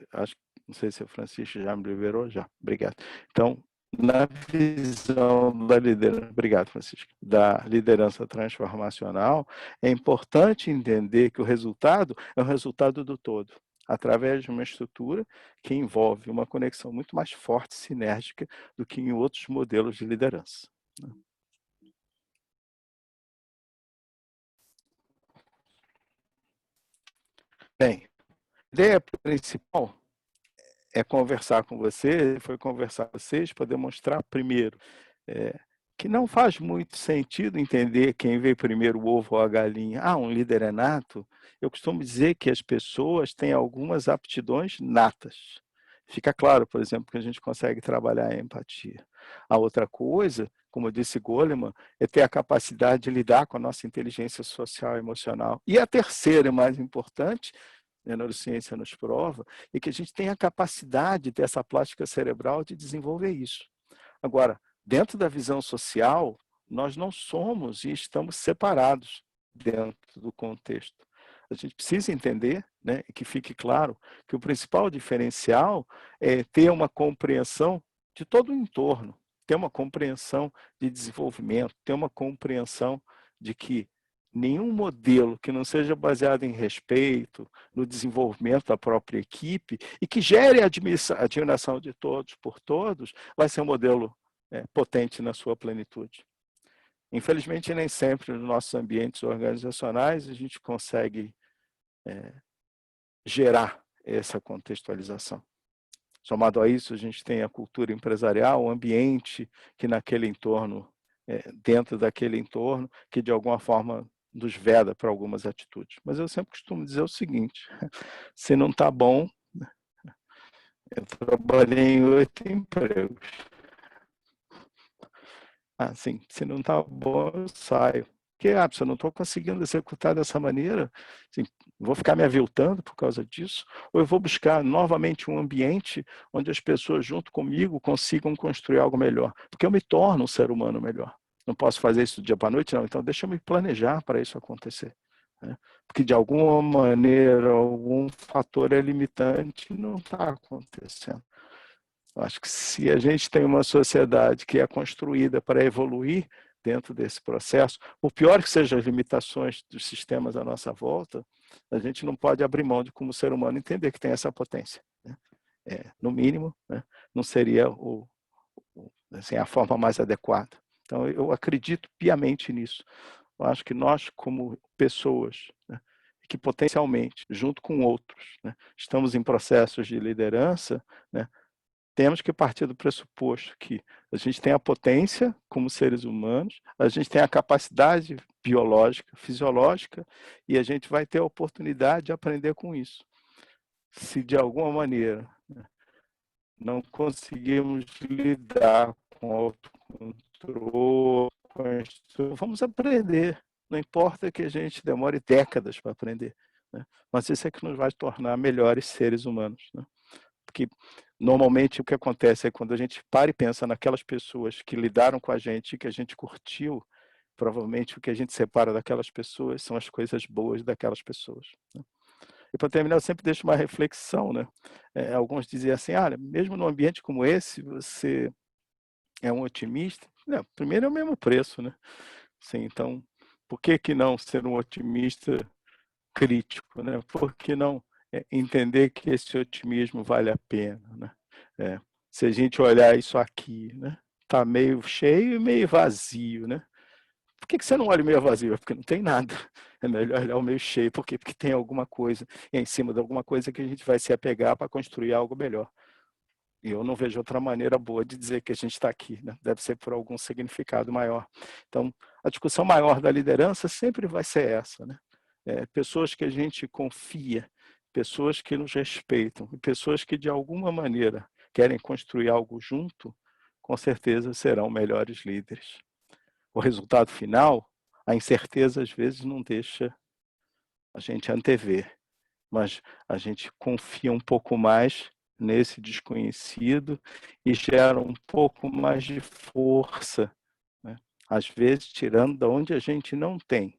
não sei se o Francisco já me liberou, já, obrigado. Então, na visão da liderança, obrigado, Francisco, da liderança transformacional, é importante entender que o resultado é o resultado do todo. através de uma estrutura que envolve uma conexão muito mais forte e sinérgica do que em outros modelos de liderança. Bem, a ideia principal é conversar com você, foi conversar com vocês para demonstrar primeiro que não faz muito sentido entender quem veio primeiro, o ovo ou a galinha. Um líder é nato. Eu costumo dizer que as pessoas têm algumas aptidões natas. Fica claro, por exemplo, que a gente consegue trabalhar a empatia. A outra coisa, como eu disse Goleman, é ter a capacidade de lidar com a nossa inteligência social e emocional. E a terceira, mais importante, a neurociência nos prova, é que a gente tem a capacidade dessa plástica cerebral de desenvolver isso. Agora, dentro da visão social, nós não somos e estamos separados dentro do contexto. A gente precisa entender, né, e que fique claro, que o principal diferencial é ter uma compreensão de todo o entorno, ter uma compreensão de desenvolvimento, ter uma compreensão de que nenhum modelo que não seja baseado em respeito, no desenvolvimento da própria equipe e que gere a admiração de todos por todos, vai ser um modelo potente na sua plenitude. Infelizmente, nem sempre nos nossos ambientes organizacionais a gente consegue gerar essa contextualização. Somado a isso, a gente tem a cultura empresarial, o ambiente que naquele entorno, dentro daquele entorno, que de alguma forma nos veda para algumas atitudes. Mas eu sempre costumo dizer o seguinte, se não está bom, eu trabalhei em 8 empregos. Assim, se não está bom, eu saio. Porque, se eu não estou conseguindo executar dessa maneira, assim, vou ficar me aviltando por causa disso, ou eu vou buscar novamente um ambiente onde as pessoas junto comigo consigam construir algo melhor. Porque eu me torno um ser humano melhor. Não posso fazer isso do dia para a noite, não. Então, deixa eu me planejar para isso acontecer. Né? Porque, de alguma maneira, algum fator é limitante e não está acontecendo. Eu acho que se a gente tem uma sociedade que é construída para evoluir dentro desse processo, por pior que sejam as limitações dos sistemas à nossa volta, a gente não pode abrir mão de, como ser humano, entender que tem essa potência. Né? No mínimo, né? Não seria assim, a forma mais adequada. Então, eu acredito piamente nisso. Eu acho que nós, como pessoas, né, que potencialmente, junto com outros, né, estamos em processos de liderança, né, temos que partir do pressuposto que a gente tem a potência como seres humanos, a gente tem a capacidade biológica, fisiológica, e a gente vai ter a oportunidade de aprender com isso. Se de alguma maneira não conseguirmos lidar com autocontrole, vamos aprender. Não importa que a gente demore décadas para aprender, né? Mas isso é que nos vai tornar melhores seres humanos, né? Porque normalmente o que acontece é quando a gente para e pensa naquelas pessoas que lidaram com a gente, que a gente curtiu, provavelmente o que a gente separa daquelas pessoas são as coisas boas daquelas pessoas. Né? E para terminar, eu sempre deixo uma reflexão, né? Alguns dizem assim, mesmo num ambiente como esse, você é um otimista? Primeiro é o mesmo preço, né? Sim, então, por que não ser um otimista crítico, né? Por que não entender que esse otimismo vale a pena, né? Se a gente olhar isso aqui, né? Tá meio cheio e meio vazio, né? Por que você não olha o meio vazio? Porque não tem nada. É melhor olhar o meio cheio. Por quê? Porque tem alguma coisa, e é em cima de alguma coisa que a gente vai se apegar para construir algo melhor. E eu não vejo outra maneira boa de dizer que a gente está aqui, né? Deve ser por algum significado maior. Então, a discussão maior da liderança sempre vai ser essa, né? Pessoas que a gente confia, pessoas que nos respeitam, pessoas que de alguma maneira querem construir algo junto, com certeza serão melhores líderes. O resultado final, a incerteza às vezes não deixa a gente antever, mas a gente confia um pouco mais nesse desconhecido e gera um pouco mais de força, né? Às vezes tirando de onde a gente não tem,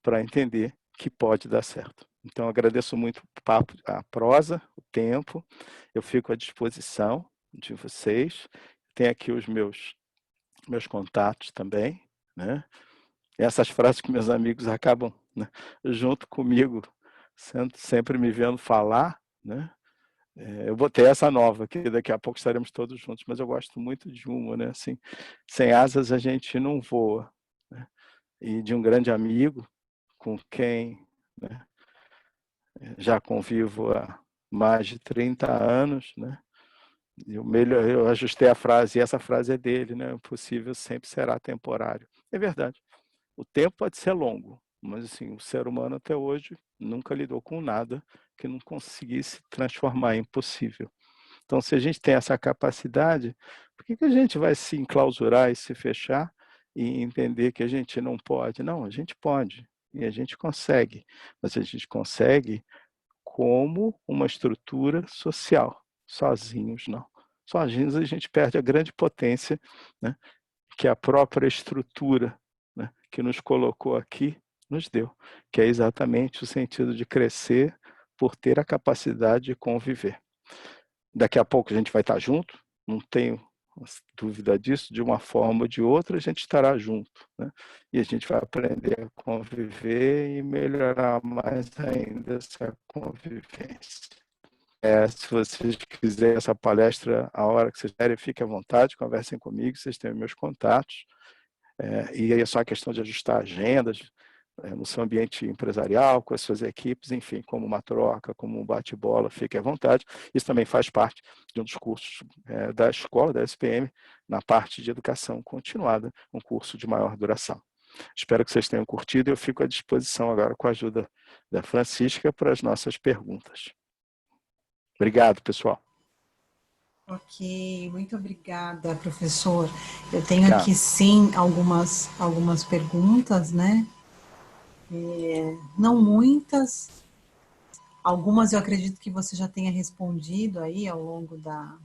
para entender que pode dar certo. Então, agradeço muito o papo, a prosa, o tempo. Eu fico à disposição de vocês. Tem aqui os meus contatos também, né? Essas frases que meus amigos acabam, né, junto comigo, sempre me vendo falar, né? Eu botei essa nova, que daqui a pouco estaremos todos juntos, mas eu gosto muito de uma, né? Assim, sem asas a gente não voa, né? E de um grande amigo com quem, né, já convivo há mais de 30 anos, né? Eu ajustei a frase, e essa frase é dele, né? O possível sempre será temporário. É verdade. O tempo pode ser longo, mas assim, o ser humano até hoje nunca lidou com nada que não conseguisse transformar em possível. Então, se a gente tem essa capacidade, por que a gente vai se enclausurar e se fechar e entender que a gente não pode? Não, a gente pode e a gente consegue, mas a gente consegue como uma estrutura social. Sozinhos, não. Sozinhos a gente perde a grande potência, né, que a própria estrutura, né, que nos colocou aqui nos deu, que é exatamente o sentido de crescer por ter a capacidade de conviver. Daqui a pouco a gente vai estar junto, não tenho dúvida disso, de uma forma ou de outra a gente estará junto, né? E a gente vai aprender a conviver e melhorar mais ainda essa convivência. Se vocês quiserem essa palestra a hora que vocês querem, fiquem à vontade, conversem comigo, vocês têm meus contatos. E aí é só a questão de ajustar agendas no seu ambiente empresarial, com as suas equipes, enfim, como uma troca, como um bate-bola, fique à vontade. Isso também faz parte de um dos cursos da escola, da SPM, na parte de educação continuada, um curso de maior duração. Espero que vocês tenham curtido e eu fico à disposição agora com a ajuda da Francisca para as nossas perguntas. Obrigado, pessoal. Ok, muito obrigada, professor. Eu tenho aqui, sim, algumas perguntas, né? Não muitas, algumas eu acredito que você já tenha respondido aí ao longo da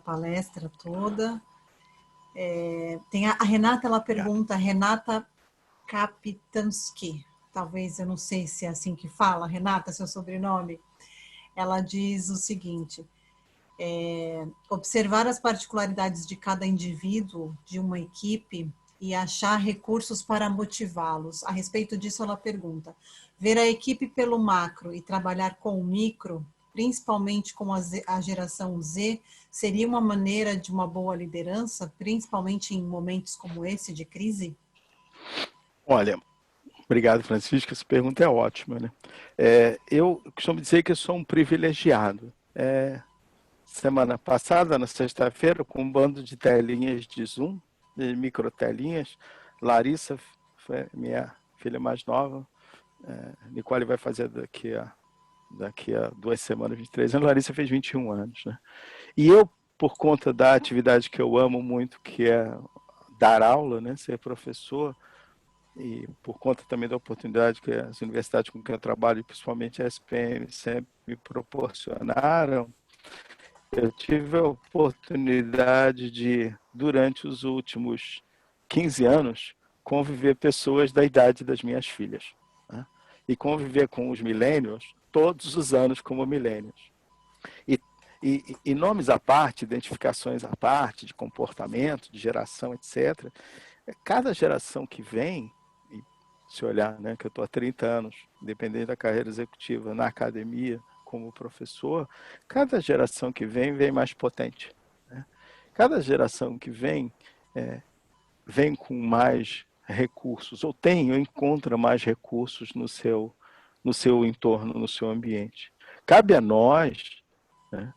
palestra toda. Tem a Renata, ela pergunta, Renata Kapitansky, talvez, eu não sei se é assim que fala, Renata, seu sobrenome. Ela diz o seguinte: observar as particularidades de cada indivíduo de uma equipe e achar recursos para motivá-los. A respeito disso, ela pergunta: ver a equipe pelo macro e trabalhar com o micro, principalmente com a geração Z, seria uma maneira de uma boa liderança, principalmente em momentos como esse de crise? Olha, obrigado, Francisco. Essa pergunta é ótima, né? Eu costumo dizer que eu sou um privilegiado. Semana passada, na sexta-feira, com um bando de telinhas de Zoom, de microtelinhas, Larissa foi minha filha mais nova, Nicole vai fazer daqui a 2 semanas, 23 anos, Larissa fez 21 anos. Né? E eu, por conta da atividade que eu amo muito, que é dar aula, né, ser professor, e por conta também da oportunidade que as universidades com que eu trabalho, principalmente a SPM, sempre me proporcionaram, eu tive a oportunidade de, durante os últimos 15 anos, conviver pessoas da idade das minhas filhas. Né? E conviver com os millennials todos os anos como millennials. E, e nomes à parte, identificações à parte, de comportamento, de geração, etc. Cada geração que vem, e se olhar, né, que eu estou há 30 anos, independente da carreira executiva, na academia, como professor, cada geração que vem mais potente. Né? Cada geração que vem com mais recursos, ou encontra mais recursos no seu entorno, no seu ambiente. Cabe a nós, né,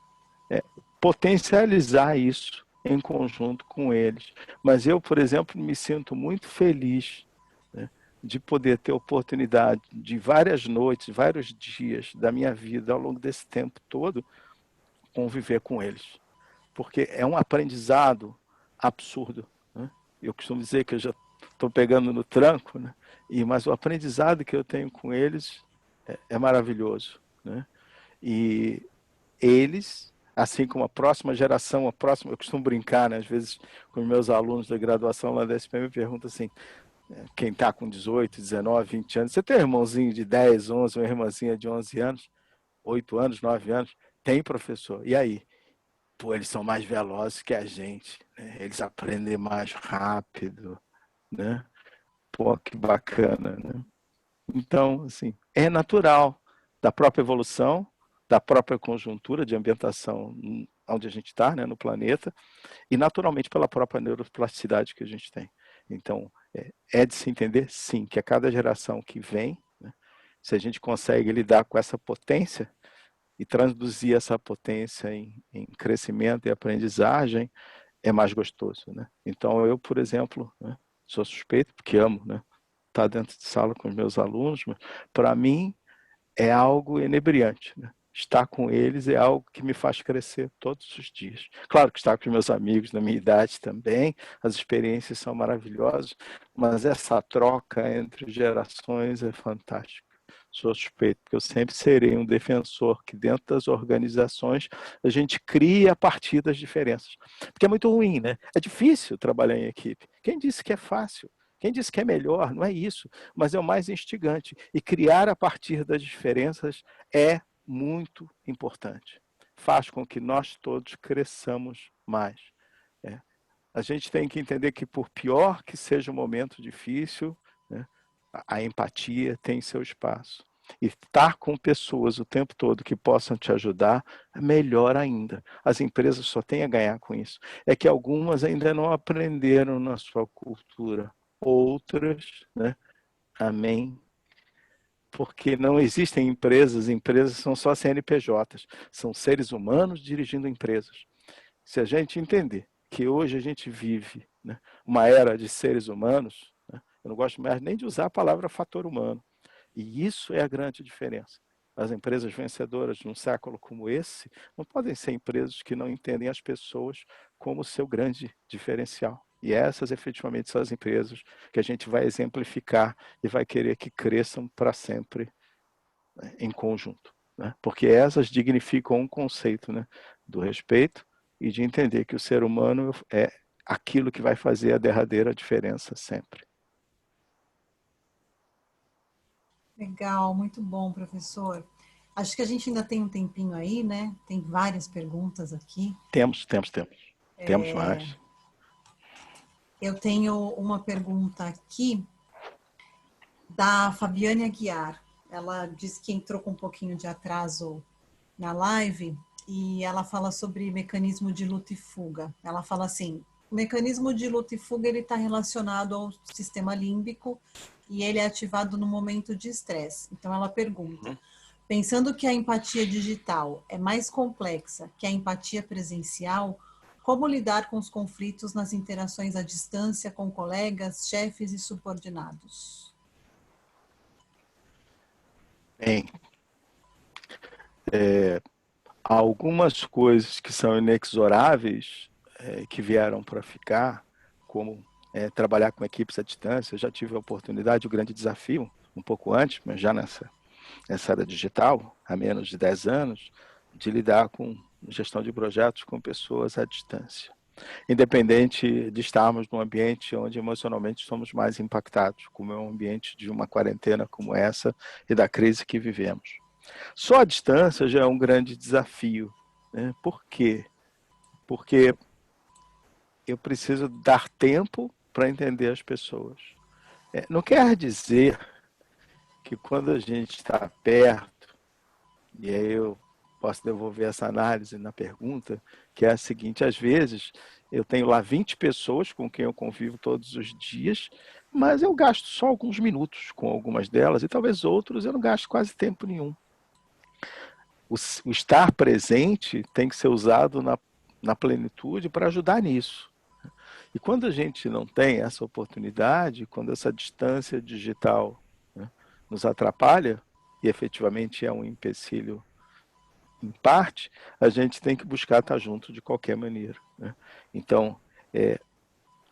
potencializar isso em conjunto com eles. Mas eu, por exemplo, me sinto muito feliz, né, de poder ter oportunidade de várias noites, vários dias da minha vida ao longo desse tempo todo conviver com eles. Porque é um aprendizado absurdo. Né? Eu costumo dizer que eu já estou pegando no tranco, né? Mas o aprendizado que eu tenho com eles é maravilhoso. Né? E eles, assim como a próxima geração, eu costumo brincar, né, às vezes com os meus alunos da graduação lá da SPM, me perguntam assim, quem está com 18, 19, 20 anos, você tem um irmãozinho de 10, 11, uma irmãzinha de 11 anos, 8 anos, 9 anos? Tem, professor. E aí? Pô, eles são mais velozes que a gente, né? Eles aprendem mais rápido, né? Pô, que bacana, né? Então, assim, é natural da própria evolução, da própria conjuntura de ambientação onde a gente está, né, no planeta, e naturalmente pela própria neuroplasticidade que a gente tem. Então, é de se entender, sim, que a cada geração que vem, né, se a gente consegue lidar com essa potência e traduzir essa potência em crescimento e aprendizagem, é mais gostoso, né? Então, eu, por exemplo, né, sou suspeito, porque amo, né, estar dentro de sala com os meus alunos, mas para mim é algo inebriante, né? Estar com eles é algo que me faz crescer todos os dias. Claro que estar com os meus amigos da minha idade também, as experiências são maravilhosas, mas essa troca entre gerações é fantástica. Sou suspeito, porque eu sempre serei um defensor que dentro das organizações a gente cria a partir das diferenças. Porque é muito ruim, né? É difícil trabalhar em equipe. Quem disse que é fácil? Quem disse que é melhor? Não é isso, mas é o mais instigante. E criar a partir das diferenças é muito importante. Faz com que nós todos cresçamos mais. A gente tem que entender que, por pior que seja um momento difícil, né, a empatia tem seu espaço. E estar com pessoas o tempo todo que possam te ajudar, é melhor ainda. As empresas só têm a ganhar com isso. É que algumas ainda não aprenderam na sua cultura. Outras, né, amém, porque não existem empresas são só CNPJs, são seres humanos dirigindo empresas. Se a gente entender que hoje a gente vive, né, uma era de seres humanos, né, eu não gosto mais nem de usar a palavra fator humano, e isso é a grande diferença. As empresas vencedoras de um século como esse não podem ser empresas que não entendem as pessoas como seu grande diferencial. E essas, efetivamente, são as empresas que a gente vai exemplificar e vai querer que cresçam para sempre, né, em conjunto. Né? Porque essas dignificam um conceito, né, do respeito e de entender que o ser humano é aquilo que vai fazer a derradeira diferença sempre. Legal, muito bom, professor. Acho que a gente ainda tem um tempinho aí, né? Tem várias perguntas aqui. Temos. Temos mais. Eu tenho uma pergunta aqui da Fabiane Aguiar. Ela disse que entrou com um pouquinho de atraso na live e ela fala sobre mecanismo de luta e fuga. Ela fala assim: o mecanismo de luta e fuga ele está relacionado ao sistema límbico e ele é ativado no momento de estresse. Então ela pergunta: pensando que a empatia digital é mais complexa que a empatia presencial, como lidar com os conflitos nas interações à distância com colegas, chefes e subordinados? Bem, há algumas coisas que são inexoráveis, que vieram para ficar, como trabalhar com equipes à distância. Eu já tive a oportunidade, o grande desafio, um pouco antes, mas já nessa área digital, há menos de 10 anos, de lidar com gestão de projetos com pessoas à distância. Independente de estarmos num ambiente onde emocionalmente somos mais impactados, como é um ambiente de uma quarentena como essa e da crise que vivemos. Só a distância já é um grande desafio, né? Por quê? Porque eu preciso dar tempo para entender as pessoas. Não quer dizer que quando a gente está perto, e aí eu posso devolver essa análise na pergunta, que é a seguinte: às vezes eu tenho lá 20 pessoas com quem eu convivo todos os dias, mas eu gasto só alguns minutos com algumas delas, e talvez outros eu não gasto quase tempo nenhum. O estar presente tem que ser usado na plenitude para ajudar nisso. E quando a gente não tem essa oportunidade, quando essa distância digital, né, nos atrapalha, e efetivamente é um empecilho em parte, a gente tem que buscar estar junto de qualquer maneira. Né? Então,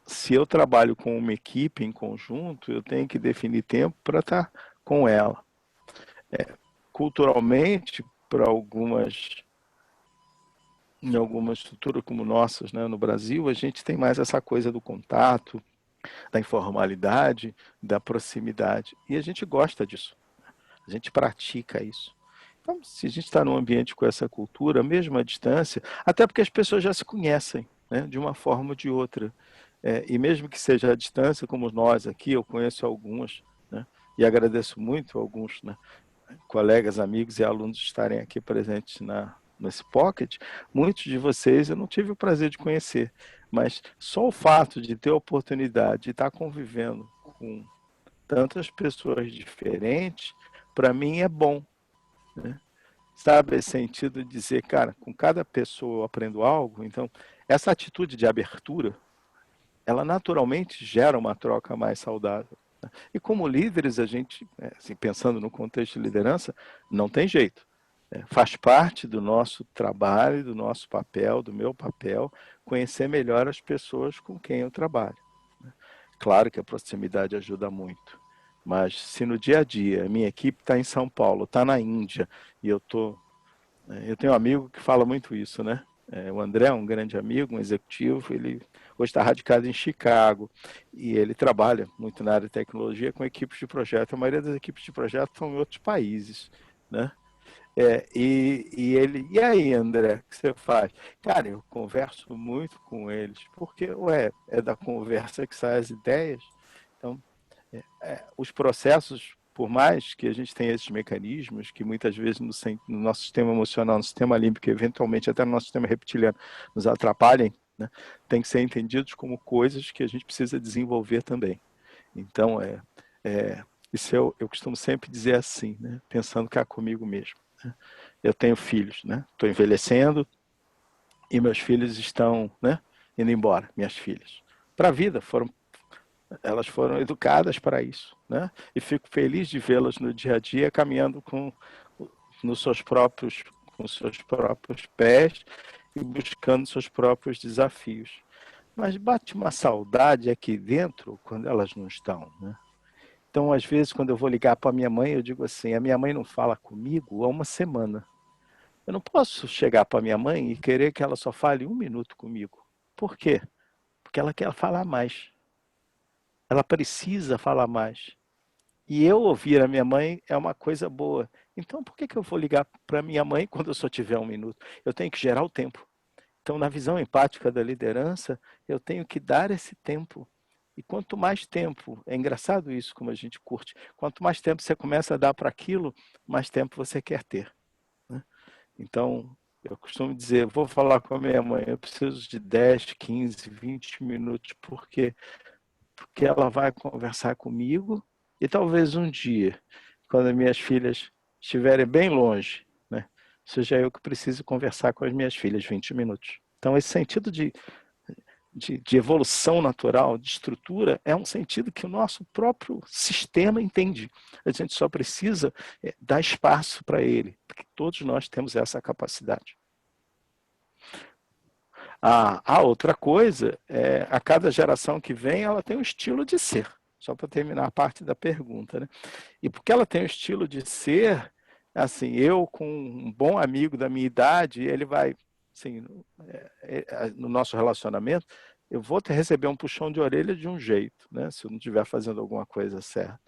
se eu trabalho com uma equipe em conjunto, eu tenho que definir tempo para estar com ela. Culturalmente, para em alguma estrutura como nossas, né, no Brasil, a gente tem mais essa coisa do contato, da informalidade, da proximidade. E a gente gosta disso. A gente pratica isso. Então, se a gente está num ambiente com essa cultura, mesmo à distância, até porque as pessoas já se conhecem, né, de uma forma ou de outra. E mesmo que seja à distância, como nós aqui, eu conheço algumas, né, e agradeço muito alguns, né, colegas, amigos e alunos estarem aqui presentes nesse Pocket, muitos de vocês eu não tive o prazer de conhecer, mas só o fato de ter a oportunidade de estar convivendo com tantas pessoas diferentes, para mim é bom, né? Sabe, esse sentido de dizer, cara, com cada pessoa eu aprendo algo, então essa atitude de abertura, ela naturalmente gera uma troca mais saudável. E como líderes, a gente, assim, pensando no contexto de liderança, não tem jeito. Faz parte do nosso trabalho, do nosso papel, do meu papel, conhecer melhor as pessoas com quem eu trabalho. Claro que a proximidade ajuda muito, mas se no dia a dia a minha equipe está em São Paulo, está na Índia, e eu tenho um amigo que fala muito isso, né? O André é um grande amigo, um executivo, ele hoje está radicado em Chicago e ele trabalha muito na área de tecnologia com equipes de projeto. A maioria das equipes de projeto estão em outros países, né? E aí, André, o que você faz? Cara, eu converso muito com eles, porque, é da conversa que saem as ideias. Então, os processos, por mais que a gente tenha esses mecanismos, que muitas vezes no nosso sistema emocional, no sistema límbico, eventualmente até no nosso sistema reptiliano, nos atrapalhem, né, tem que ser entendidos como coisas que a gente precisa desenvolver também. Então, isso eu costumo sempre dizer assim, né, pensando cá comigo mesmo. Né? Eu tenho filhos, né? Estou envelhecendo e meus filhos estão, né, indo embora, minhas filhas. Para a vida, elas foram educadas para isso, né? E fico feliz de vê-las no dia a dia caminhando nos seus próprios, com seus próprios pés e buscando seus próprios desafios. Mas bate uma saudade aqui dentro quando elas não estão, né? Então, às vezes, quando eu vou ligar para a minha mãe, eu digo assim: a minha mãe não fala comigo há uma semana. Eu não posso chegar para a minha mãe e querer que ela só fale 1 minuto comigo. Por quê? Porque ela quer falar mais. Ela precisa falar mais. E eu ouvir a minha mãe é uma coisa boa. Então, por que eu vou ligar para minha mãe quando eu só tiver 1 minuto? Eu tenho que gerar o tempo. Então, na visão empática da liderança, eu tenho que dar esse tempo. E quanto mais tempo, é engraçado isso como a gente curte, quanto mais tempo você começa a dar para aquilo, mais tempo você quer ter. Né? Então, eu costumo dizer, vou falar com a minha mãe, eu preciso de 10, 15, 20 minutos, porque ela vai conversar comigo e talvez um dia, quando minhas filhas estiverem bem longe, né, seja eu que preciso conversar com as minhas filhas 20 minutos. Então, esse sentido de evolução natural, de estrutura, é um sentido que o nosso próprio sistema entende. A gente só precisa dar espaço para ele, porque todos nós temos essa capacidade. A outra coisa é, a cada geração que vem, ela tem um estilo de ser. Só para terminar a parte da pergunta, né? E porque ela tem um estilo de ser, assim, eu com um bom amigo da minha idade, ele vai, assim, no nosso relacionamento, eu vou receber um puxão de orelha de um jeito, né? Se eu não estiver fazendo alguma coisa certa.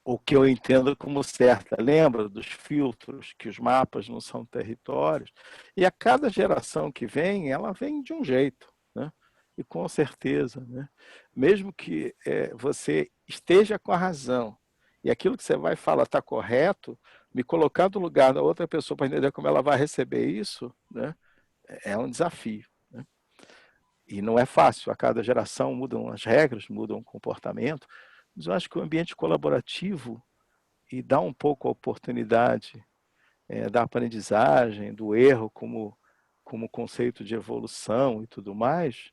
O que eu entendo como certa. Lembra dos filtros, que os mapas não são territórios? E a cada geração que vem, ela vem de um jeito, né? E com certeza, né? Mesmo que você esteja com a razão e aquilo que você vai falar está correto, me colocar no lugar da outra pessoa para entender como ela vai receber isso, né? É um desafio. Né? E não é fácil, a cada geração mudam as regras, mudam o comportamento, mas eu acho que o ambiente colaborativo e dá um pouco a oportunidade da aprendizagem, do erro como conceito de evolução e tudo mais,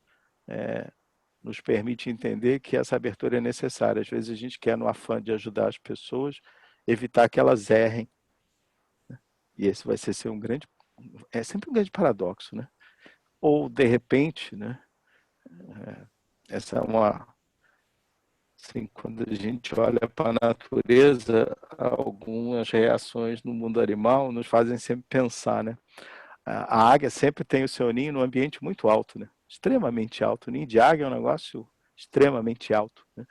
nos permite entender que essa abertura é necessária. Às vezes a gente quer, no afã de ajudar as pessoas, evitar que elas errem. E esse vai ser sempre um grande paradoxo, né? Ou, de repente, né? Essa é uma... Assim, quando a gente olha para a natureza, algumas reações no mundo animal nos fazem sempre pensar, né? A águia sempre tem o seu ninho num ambiente muito alto, né? Extremamente alto. O ninho de águia é um negócio extremamente alto. Né?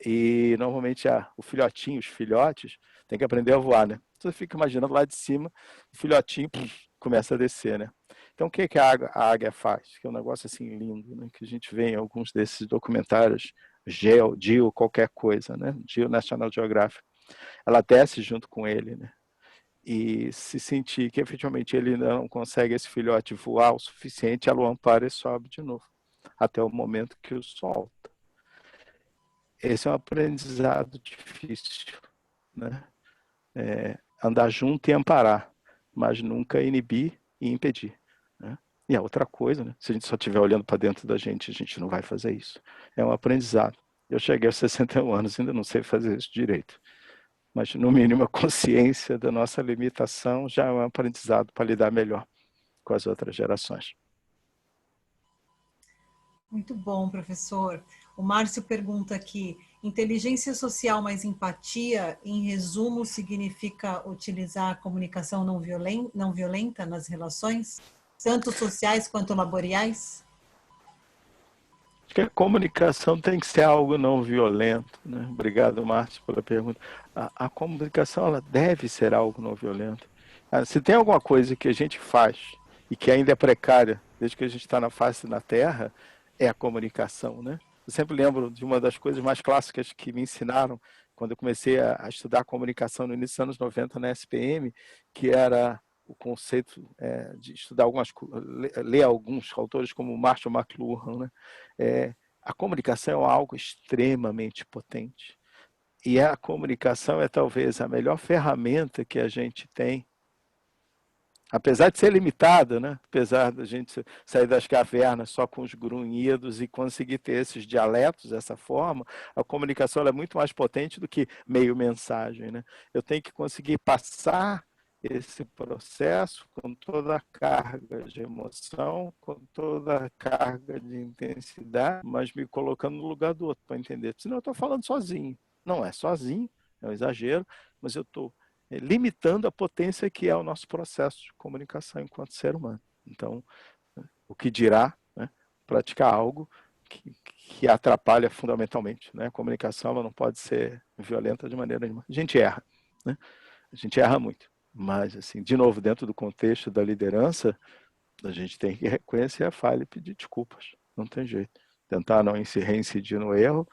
E normalmente o filhotinho, os filhotes, tem que aprender a voar, né? Você fica imaginando lá de cima, o filhotinho começa a descer, né? Então o que a águia faz? Que é um negócio assim lindo, né? Que a gente vê em alguns desses documentários, Geo, qualquer coisa, né? Geo National Geographic. ela desce junto com ele, né? E se sentir que efetivamente ele não consegue esse filhote voar o suficiente, ela o ampara e sobe de novo, até o momento que o solta. Esse é um aprendizado difícil, né? Andar junto e amparar, mas nunca inibir e impedir, né? E a outra coisa, né? Se a gente só estiver olhando para dentro da gente, a gente não vai fazer isso. É um aprendizado. Eu cheguei aos 61 anos e ainda não sei fazer isso direito. Mas, no mínimo, a consciência da nossa limitação já é um aprendizado para lidar melhor com as outras gerações. Muito bom, professor. O Márcio pergunta aqui, inteligência social mais empatia, em resumo, significa utilizar a comunicação não violenta nas relações, tanto sociais quanto laboriais? Acho que a comunicação tem que ser algo não violento, né? Obrigado, Márcio, pela pergunta. A comunicação ela deve ser algo não violento. Se tem alguma coisa que a gente faz e que ainda é precária, desde que a gente está na face da Terra, é a comunicação, né? Eu sempre lembro de uma das coisas mais clássicas que me ensinaram quando eu comecei a estudar comunicação no início dos anos 90 na SPM, que era o conceito de estudar ler alguns autores como Marshall McLuhan, né? A comunicação é algo extremamente potente. E a comunicação é talvez a melhor ferramenta que a gente tem, apesar de ser limitada, né? Apesar da gente sair das cavernas só com os grunhidos e conseguir ter esses dialetos dessa forma, a comunicação é muito mais potente do que meio mensagem, né? Eu tenho que conseguir passar esse processo com toda a carga de emoção, com toda a carga de intensidade, mas me colocando no lugar do outro para entender. Senão eu estou falando sozinho. Não é sozinho, é um exagero, mas eu estou limitando a potência que é o nosso processo de comunicação enquanto ser humano. Então, o que dirá, né, praticar algo que atrapalha fundamentalmente, né? A comunicação ela não pode ser violenta de maneira nenhuma. A gente erra, né? A gente erra muito. Mas, assim, de novo, dentro do contexto da liderança, a gente tem que reconhecer a falha e pedir desculpas. Não tem jeito. Tentar não reincidir no erro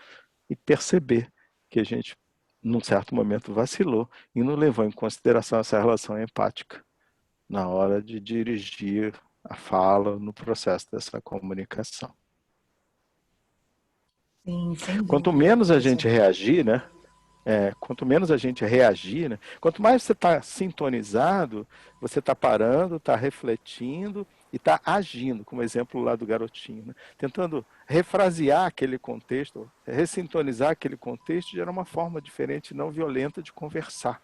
e perceber que a gente, num certo momento, vacilou e não levou em consideração essa relação empática na hora de dirigir a fala no processo dessa comunicação. Sim, sem Quanto dúvida, menos a professor. gente reagir, né? Quanto menos a gente reagir, né? Quanto mais você está sintonizado, você está parando, está refletindo e está agindo, como exemplo lá do garotinho, né? Tentando refrasear aquele contexto, ressintonizar aquele contexto, gera uma forma diferente, não violenta de conversar,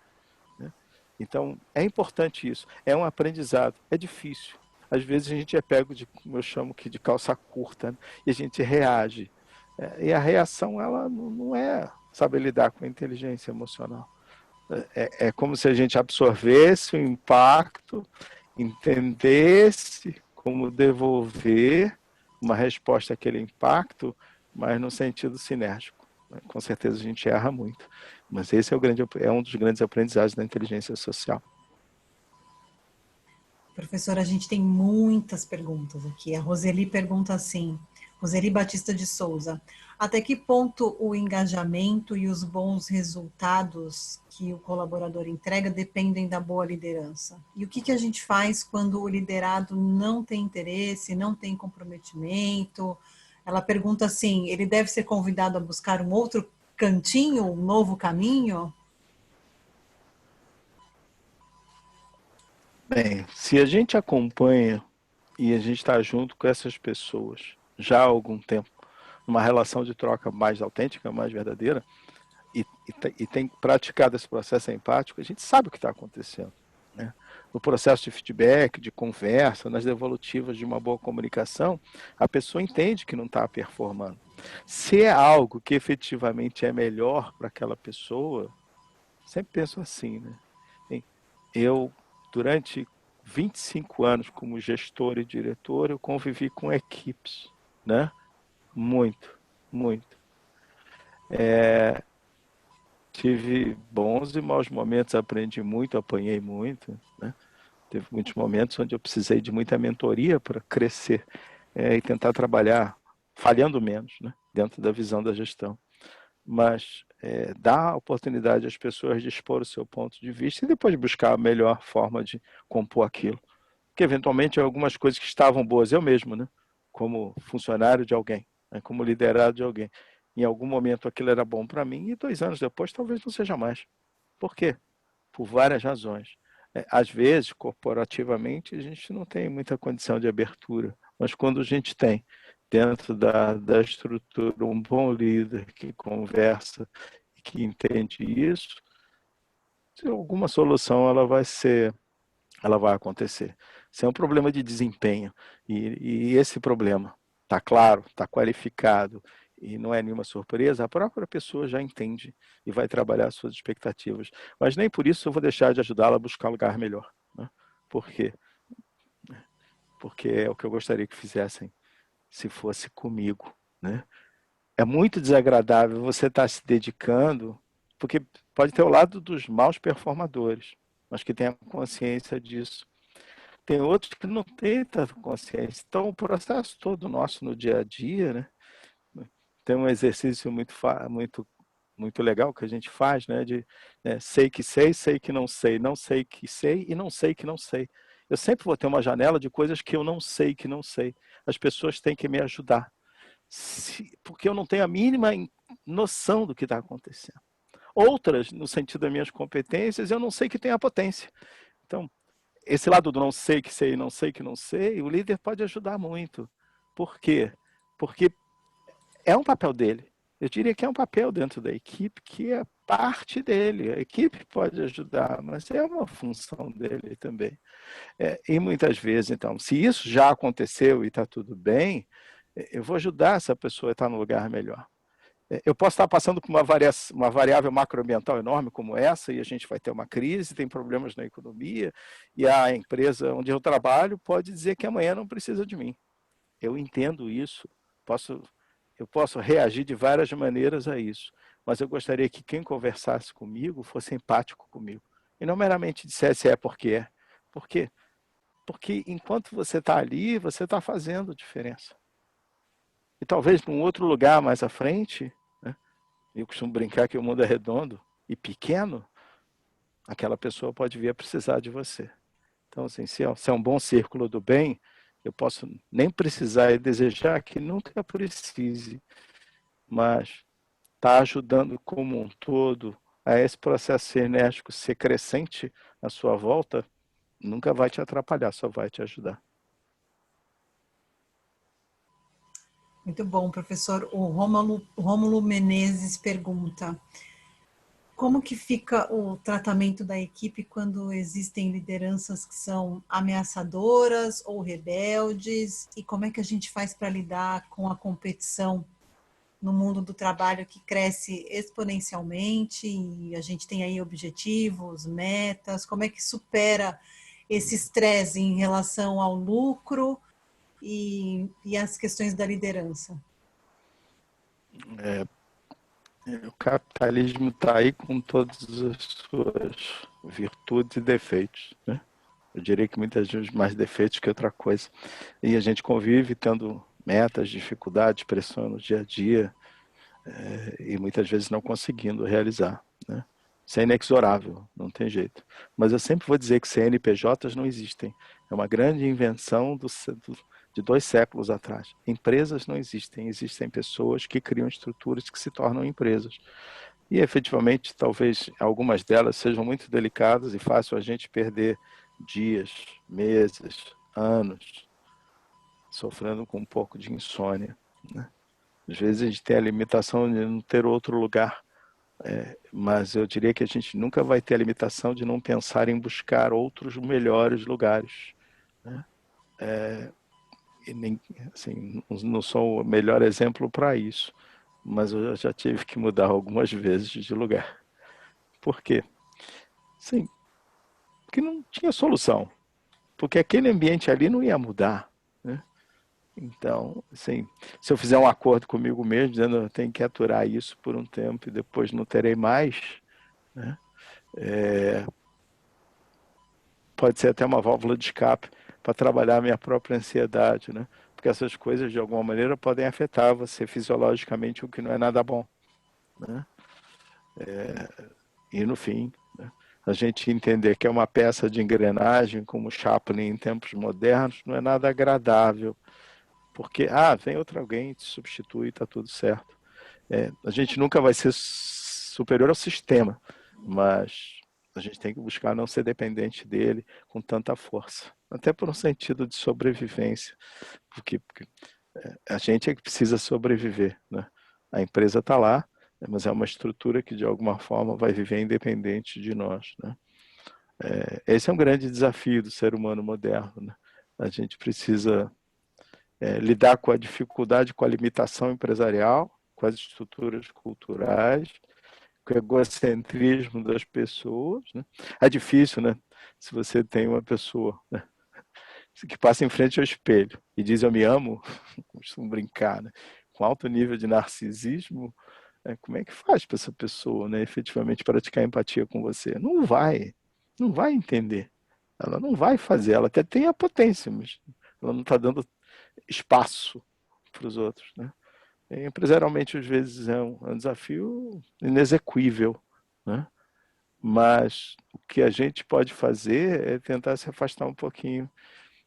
né? Então, é importante isso, é um aprendizado, é difícil. Às vezes a gente é pego de, como eu chamo que de calça curta, né? E a gente reage. E a reação, ela não é saber lidar com a inteligência emocional. É como se a gente absorvesse o impacto, entendesse como devolver uma resposta àquele impacto, mas no sentido sinérgico. Com certeza a gente erra muito. Mas esse é um dos grandes aprendizados da inteligência social. Professora, a gente tem muitas perguntas aqui. A Roseli pergunta assim, Roseli Batista de Souza, até que ponto o engajamento e os bons resultados que o colaborador entrega dependem da boa liderança? E o que a gente faz quando o liderado não tem interesse, não tem comprometimento? Ela pergunta assim, ele deve ser convidado a buscar um outro cantinho, um novo caminho? Bem, se a gente acompanha e a gente está junto com essas pessoas já há algum tempo, numa relação de troca mais autêntica, mais verdadeira, e tem praticado esse processo empático, a gente sabe o que está acontecendo, né? No processo de feedback, de conversa, nas devolutivas de uma boa comunicação, a pessoa entende que não está performando. Se é algo que efetivamente é melhor para aquela pessoa, sempre penso assim, né? Eu, durante 25 anos como gestor e diretor, eu convivi com equipes, né? Muito, muito. Tive bons e maus momentos, aprendi muito, apanhei muito, né? Teve muitos momentos onde eu precisei de muita mentoria para crescer e tentar trabalhar falhando menos, né? Dentro da visão da gestão. Mas dar a oportunidade às pessoas de expor o seu ponto de vista e depois buscar a melhor forma de compor aquilo. Porque, eventualmente, algumas coisas que estavam boas, eu mesmo, né, como funcionário de alguém, né, como liderado de alguém, em algum momento aquilo era bom para mim e 2 anos depois talvez não seja mais. Por quê? Por várias razões. Às vezes, corporativamente, a gente não tem muita condição de abertura, mas quando a gente tem, dentro da estrutura, um bom líder que conversa e que entende isso, alguma solução ela vai acontecer. Isso é um problema de desempenho. E esse problema está claro, está qualificado, e não é nenhuma surpresa, a própria pessoa já entende e vai trabalhar as suas expectativas. Mas nem por isso eu vou deixar de ajudá-la a buscar um lugar melhor. Né? Por quê? Porque é o que eu gostaria que fizessem se fosse comigo. Né? É muito desagradável você estar se dedicando, porque pode ter o lado dos maus performadores, mas que tenha consciência disso. Tem outros que não têm tanta consciência. Então, o processo todo nosso no dia a dia, né? Tem um exercício muito legal que a gente faz, né? De sei que não sei, não sei que sei e não sei que não sei. Eu sempre vou ter uma janela de coisas que eu não sei que não sei. As pessoas têm que me ajudar, porque eu não tenho a mínima noção do que está acontecendo. Outras, no sentido das minhas competências, eu não sei que tem a potência. Então, esse lado do não sei que sei, não sei que não sei, o líder pode ajudar muito. Por quê? Porque é um papel dele. Eu diria que é um papel dentro da equipe que é parte dele. A equipe pode ajudar, mas é uma função dele também. E muitas vezes, então, se isso já aconteceu e está tudo bem, eu vou ajudar essa pessoa a estar no lugar melhor. Eu posso estar passando por uma variável macroambiental enorme como essa, e a gente vai ter uma crise, tem problemas na economia, e a empresa onde eu trabalho pode dizer que amanhã não precisa de mim. Eu entendo isso, eu posso reagir de várias maneiras a isso, mas eu gostaria que quem conversasse comigo fosse empático comigo, e não meramente dissesse porque é. Por quê? Porque enquanto você está ali, você está fazendo diferença. E talvez num outro lugar mais à frente, né, eu costumo brincar que o mundo é redondo e pequeno, aquela pessoa pode vir a precisar de você. Então, assim, se é um bom círculo do bem, eu posso nem precisar e desejar que nunca precise, mas está ajudando como um todo a esse processo enérgico ser crescente à sua volta, nunca vai te atrapalhar, só vai te ajudar. Muito bom, professor. O Rômulo Menezes pergunta: como que fica o tratamento da equipe quando existem lideranças que são ameaçadoras ou rebeldes? E como é que a gente faz para lidar com a competição no mundo do trabalho que cresce exponencialmente e a gente tem aí objetivos, metas? Como é que supera esse estresse em relação ao lucro e as questões da liderança? O capitalismo está aí com todas as suas virtudes e defeitos, né? Eu diria que muitas vezes mais defeitos que outra coisa. E a gente convive tendo metas, dificuldades, pressão no dia a dia, e muitas vezes não conseguindo realizar, né? Isso é inexorável, não tem jeito. Mas eu sempre vou dizer que CNPJs não existem. É uma grande invenção de 2 séculos atrás. Empresas não existem, existem pessoas que criam estruturas que se tornam empresas. E efetivamente, talvez algumas delas sejam muito delicadas e façam a gente perder dias, meses, anos, sofrendo com um pouco de insônia, né? Às vezes a gente tem a limitação de não ter outro lugar, mas eu diria que a gente nunca vai ter a limitação de não pensar em buscar outros melhores lugares, né? E nem, assim, não sou o melhor exemplo para isso, mas eu já tive que mudar algumas vezes de lugar. Por quê? Sim, porque não tinha solução, porque aquele ambiente ali não ia mudar, né? Então, assim, se eu fizer um acordo comigo mesmo, dizendo eu tenho que aturar isso por um tempo e depois não terei mais, né? Pode ser até uma válvula de escape para trabalhar a minha própria ansiedade, né? Porque essas coisas, de alguma maneira, podem afetar você fisiologicamente, o que não é nada bom, né? E no fim, né, a gente entender que é uma peça de engrenagem, como Chaplin em tempos modernos, não é nada agradável, porque, vem outro alguém, te substitui, está tudo certo. A gente nunca vai ser superior ao sistema, mas a gente tem que buscar não ser dependente dele com tanta força, até por um sentido de sobrevivência, porque a gente é que precisa sobreviver, né? A empresa está lá, mas é uma estrutura que de alguma forma vai viver independente de nós, né? Esse é um grande desafio do ser humano moderno, né? A gente precisa lidar com a dificuldade, com a limitação empresarial, com as estruturas culturais, com o egocentrismo das pessoas, né? É difícil, né? Se você tem uma pessoa, né, que passa em frente ao espelho e diz eu me amo, costumo brincar, né? Com alto nível de narcisismo, como é que faz para essa pessoa, né, efetivamente praticar empatia com você? Não vai entender. Ela não vai fazer, ela até tem a potência, mas ela não está dando espaço para os outros, né? E, empresarialmente, às vezes, é um desafio inexequível, né? Mas o que a gente pode fazer é tentar se afastar um pouquinho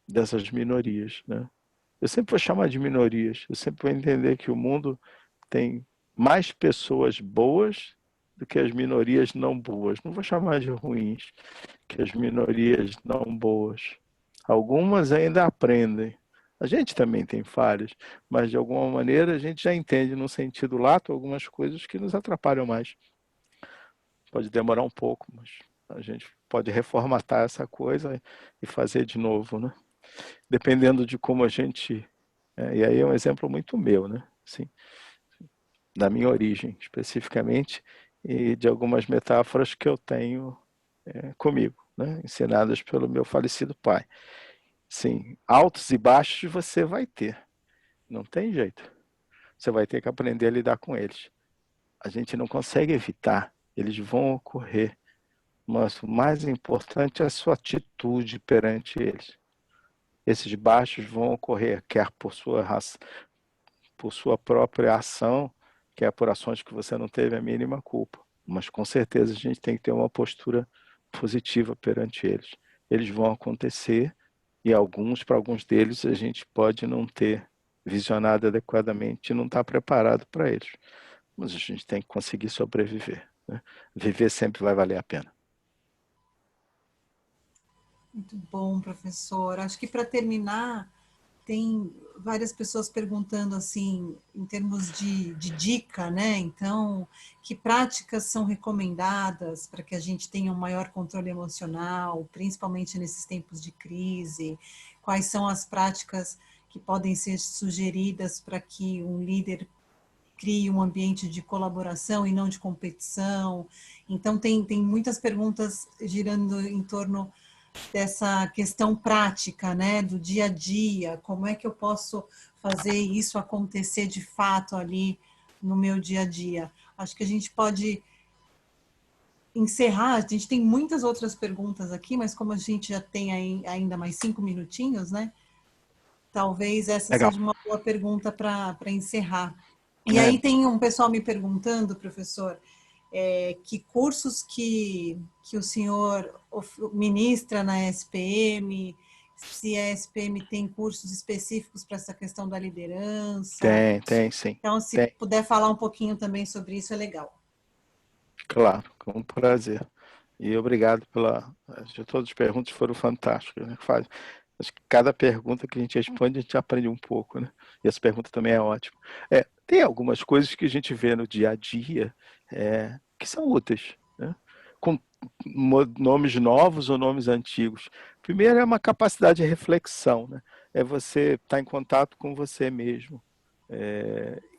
dessas minorias, né? Eu sempre vou chamar de minorias, eu sempre vou entender que o mundo tem mais pessoas boas do que as minorias não boas. Não vou chamar de ruins, que as minorias não boas. Algumas ainda aprendem. A gente também tem falhas, mas de alguma maneira a gente já entende no sentido lato algumas coisas que nos atrapalham mais. Pode demorar um pouco, mas a gente pode reformatar essa coisa e fazer de novo, né? Dependendo de como a gente. E aí é um exemplo muito meu, né? Assim, da minha origem, especificamente, e de algumas metáforas que eu tenho comigo, né? Ensinadas pelo meu falecido pai. Sim, altos e baixos você vai ter, não tem jeito. Você vai ter que aprender a lidar com eles. A gente não consegue evitar, eles vão ocorrer, mas o mais importante é a sua atitude perante eles. Esses baixos vão ocorrer, quer por sua própria ação, quer por ações que você não teve a mínima culpa. Mas com certeza a gente tem que ter uma postura positiva perante eles. Eles vão acontecer e para alguns deles, a gente pode não ter visionado adequadamente e não estar preparado para eles. Mas a gente tem que conseguir sobreviver, né? Viver sempre vai valer a pena. Muito bom, professor. Acho que para terminar, tem várias pessoas perguntando assim, em termos de dica, né? Então, que práticas são recomendadas para que a gente tenha um maior controle emocional, principalmente nesses tempos de crise? Quais são as práticas que podem ser sugeridas para que um líder crie um ambiente de colaboração e não de competição? Então, tem muitas perguntas girando em torno dessa questão prática, né, do dia a dia, como é que eu posso fazer isso acontecer de fato ali no meu dia a dia. Acho que a gente pode encerrar, a gente tem muitas outras perguntas aqui, mas como a gente já tem ainda mais 5 minutinhos, né, talvez essa Legal. seja uma boa pergunta para encerrar. E aí tem um pessoal me perguntando, professor, que cursos que o senhor ministra na SPM, se a SPM tem cursos específicos para essa questão da liderança. Tem, sim. Então, se Tem, puder falar um pouquinho também sobre isso, é legal. claro, com prazer. E obrigado de todas as perguntas foram fantásticas, né? Acho que cada pergunta que a gente responde, a gente aprende um pouco, né? E essa pergunta também é ótima. Tem algumas coisas que a gente vê no dia a dia que são úteis, né? Com nomes novos ou nomes antigos. Primeiro é uma capacidade de reflexão, né? É você estar em contato com você mesmo.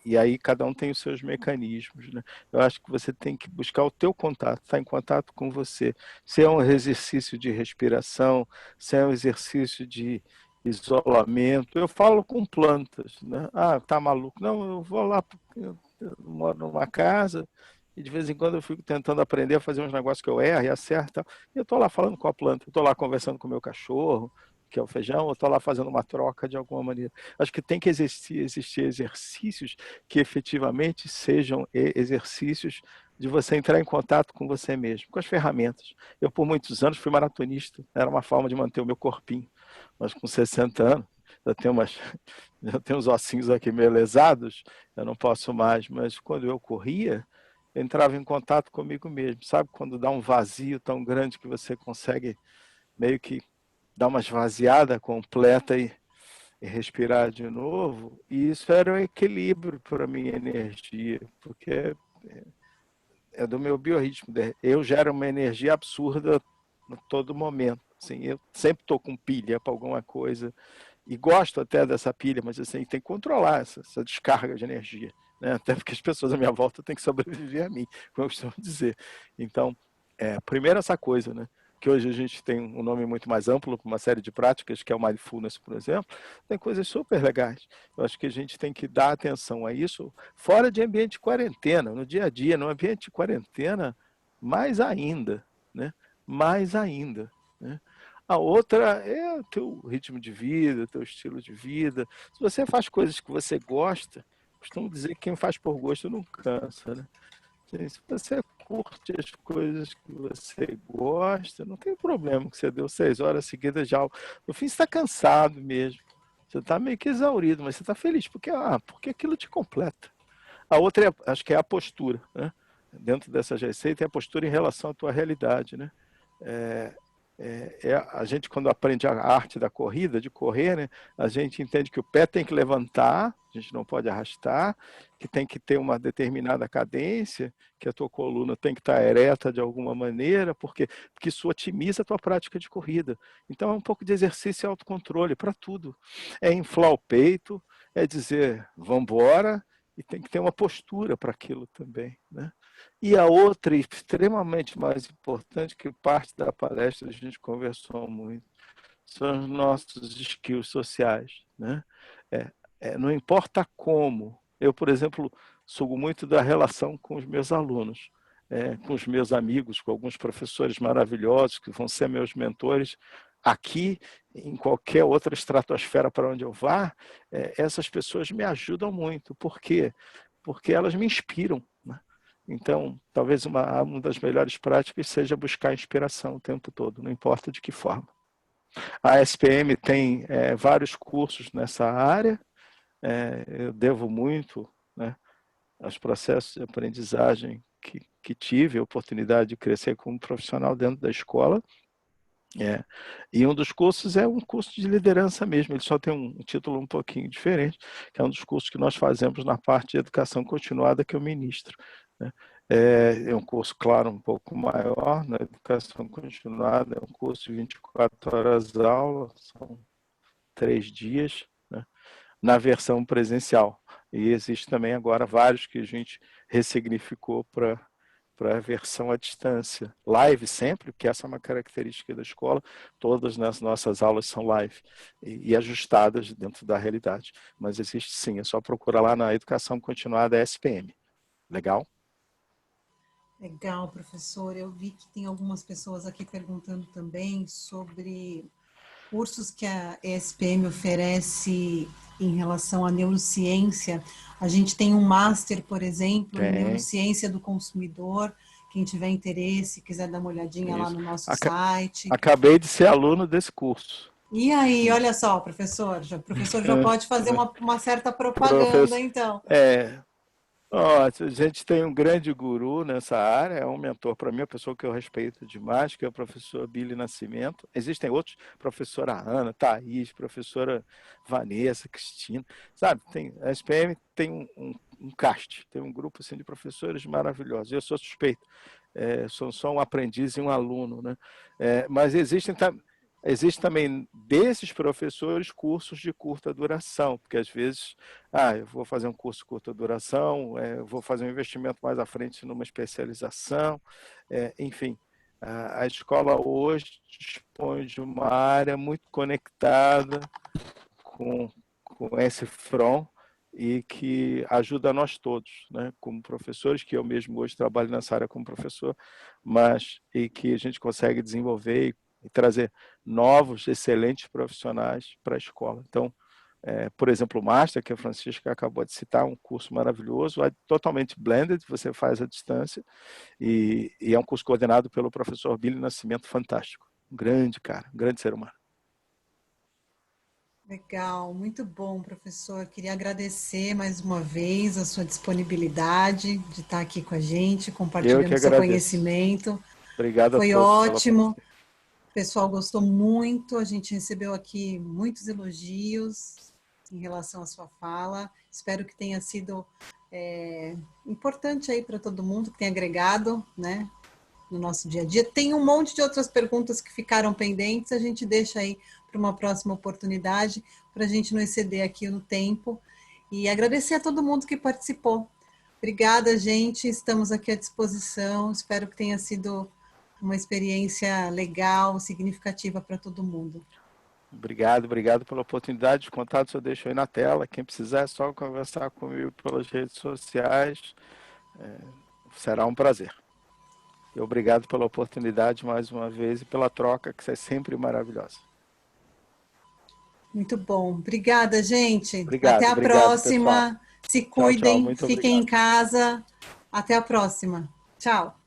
E aí cada um tem os seus mecanismos, né? Eu acho que você tem que buscar o teu contato, estar em contato com você. Se é um exercício de respiração, se é um exercício de isolamento. Eu falo com plantas, né? Tá maluco? Não, eu vou lá, eu moro numa casa e de vez em quando eu fico tentando aprender a fazer uns negócios que eu erro e acerto. E tal. E eu estou lá falando com a planta, eu estou lá conversando com o meu cachorro, que é o feijão, eu estou lá fazendo uma troca de alguma maneira. Acho que tem que existir exercícios que efetivamente sejam exercícios de você entrar em contato com você mesmo, com as ferramentas. Eu, por muitos anos, fui maratonista, era uma forma de manter o meu corpinho, mas com 60 anos, eu tenho, eu tenho uns ossinhos aqui meio lesados, eu não posso mais, mas quando eu corria, eu entrava em contato comigo mesmo, sabe? Quando dá um vazio tão grande que você consegue meio que dar uma esvaziada completa e respirar de novo, e isso era um equilíbrio para a minha energia, porque é do meu biorritmo. Eu gero uma energia absurda a todo momento. Assim, eu sempre estou com pilha para alguma coisa e gosto até dessa pilha, mas assim, tem que controlar essa descarga de energia. Né? Até porque as pessoas à minha volta têm que sobreviver a mim, como eu costumo dizer. Então, primeiro essa coisa, né? Que hoje a gente tem um nome muito mais amplo para uma série de práticas, que é o Mindfulness, por exemplo, tem coisas super legais. Eu acho que a gente tem que dar atenção a isso fora de ambiente de quarentena, no dia a dia, no ambiente de quarentena, mais ainda, né? Mais ainda, né? A outra é o teu ritmo de vida, teu estilo de vida. Se você faz coisas que você gosta, costumo dizer que quem faz por gosto não cansa, né? Se você curte as coisas que você gosta, não tem problema que você deu 6 horas seguidas de aula. No fim, você está cansado mesmo. Você está meio que exaurido, mas você está feliz, porque aquilo te completa. A outra, acho que é a postura, né? Dentro dessas receitas, é a postura em relação à tua realidade, né? É, a gente, quando aprende a arte da corrida, de correr, né, a gente entende que o pé tem que levantar, a gente não pode arrastar, que tem que ter uma determinada cadência, que a tua coluna tem que estar ereta de alguma maneira, porque isso otimiza a tua prática de corrida. Então é um pouco de exercício e autocontrole para tudo. É inflar o peito, é dizer, vamos embora, e tem que ter uma postura para aquilo também, né? E a outra, extremamente mais importante, que parte da palestra a gente conversou muito, são os nossos skills sociais, né? Não importa como. Eu, por exemplo, sugo muito da relação com os meus alunos, com os meus amigos, com alguns professores maravilhosos que vão ser meus mentores aqui, em qualquer outra estratosfera para onde eu vá, essas pessoas me ajudam muito. Por quê? Porque elas me inspiram, né? Então, talvez uma das melhores práticas seja buscar inspiração o tempo todo, não importa de que forma. A SPM tem vários cursos nessa área, eu devo muito, né, aos processos de aprendizagem que tive a oportunidade de crescer como profissional dentro da escola. E um dos cursos é um curso de liderança mesmo, ele só tem um título um pouquinho diferente, que é um dos cursos que nós fazemos na parte de educação continuada que eu ministro, né? É um curso, claro, um pouco maior, na educação continuada, é um curso de 24 horas aula, são 3 dias, né, na versão presencial. E existe também agora vários que a gente ressignificou para a versão à distância. Live sempre, porque essa é uma característica da escola, todas as nossas aulas são live e ajustadas dentro da realidade. Mas existe sim, é só procurar lá na Educação Continuada SPM. Legal? Legal, professor. Eu vi que tem algumas pessoas aqui perguntando também sobre cursos que a ESPM oferece em relação à neurociência. A gente tem um master, por exemplo, em neurociência do consumidor. Quem tiver interesse, quiser dar uma olhadinha lá no nosso site. Acabei de ser aluno desse curso. E aí, olha só, professor, o professor já pode fazer uma certa propaganda, então. A gente tem um grande guru nessa área, é um mentor para mim, uma pessoa que eu respeito demais, que é o professor Billy Nascimento. Existem outros, professora Ana, Thaís, professora Vanessa, Cristina, sabe? A SPM tem um cast, tem um grupo assim, de professores maravilhosos. Eu sou suspeito, sou só um aprendiz e um aluno, né? Mas Existe também desses professores cursos de curta duração, porque às vezes, eu vou fazer um curso de curta duração, eu vou fazer um investimento mais à frente numa especialização, enfim. A escola hoje dispõe de uma área muito conectada com esse front e que ajuda a nós todos, né, como professores, que eu mesmo hoje trabalho nessa área como professor, e que a gente consegue desenvolver e trazer novos, excelentes profissionais para a escola. Então, Por exemplo, o Master, que a Francisca acabou de citar, um curso maravilhoso, é totalmente blended, você faz à distância, e é um curso coordenado pelo professor Billy Nascimento, fantástico. Um grande cara, um grande ser humano. Legal, muito bom, professor. Queria agradecer mais uma vez a sua disponibilidade de estar aqui com a gente, Eu que compartilhando seu agradeço. conhecimento. Obrigado a Foi todos pela ótimo. participação. O pessoal gostou muito, a gente recebeu aqui muitos elogios em relação à sua fala. Espero que tenha sido importante aí para todo mundo, que tenha agregado, né, no nosso dia a dia. Tem um monte de outras perguntas que ficaram pendentes, a gente deixa aí para uma próxima oportunidade, para a gente não exceder aqui no tempo. E agradecer a todo mundo que participou. Obrigada, gente. Estamos aqui à disposição. Espero que tenha sido uma experiência legal, significativa para todo mundo. Obrigado pela oportunidade. Os contatos eu deixo aí na tela. Quem precisar é só conversar comigo pelas redes sociais. Será um prazer. E obrigado pela oportunidade mais uma vez e pela troca, que é sempre maravilhosa. Muito bom. Obrigada, gente. Até a Obrigado, pessoal. próxima. Se Tchau, cuidem, muito fiquem em obrigado. casa. Até a próxima. Tchau.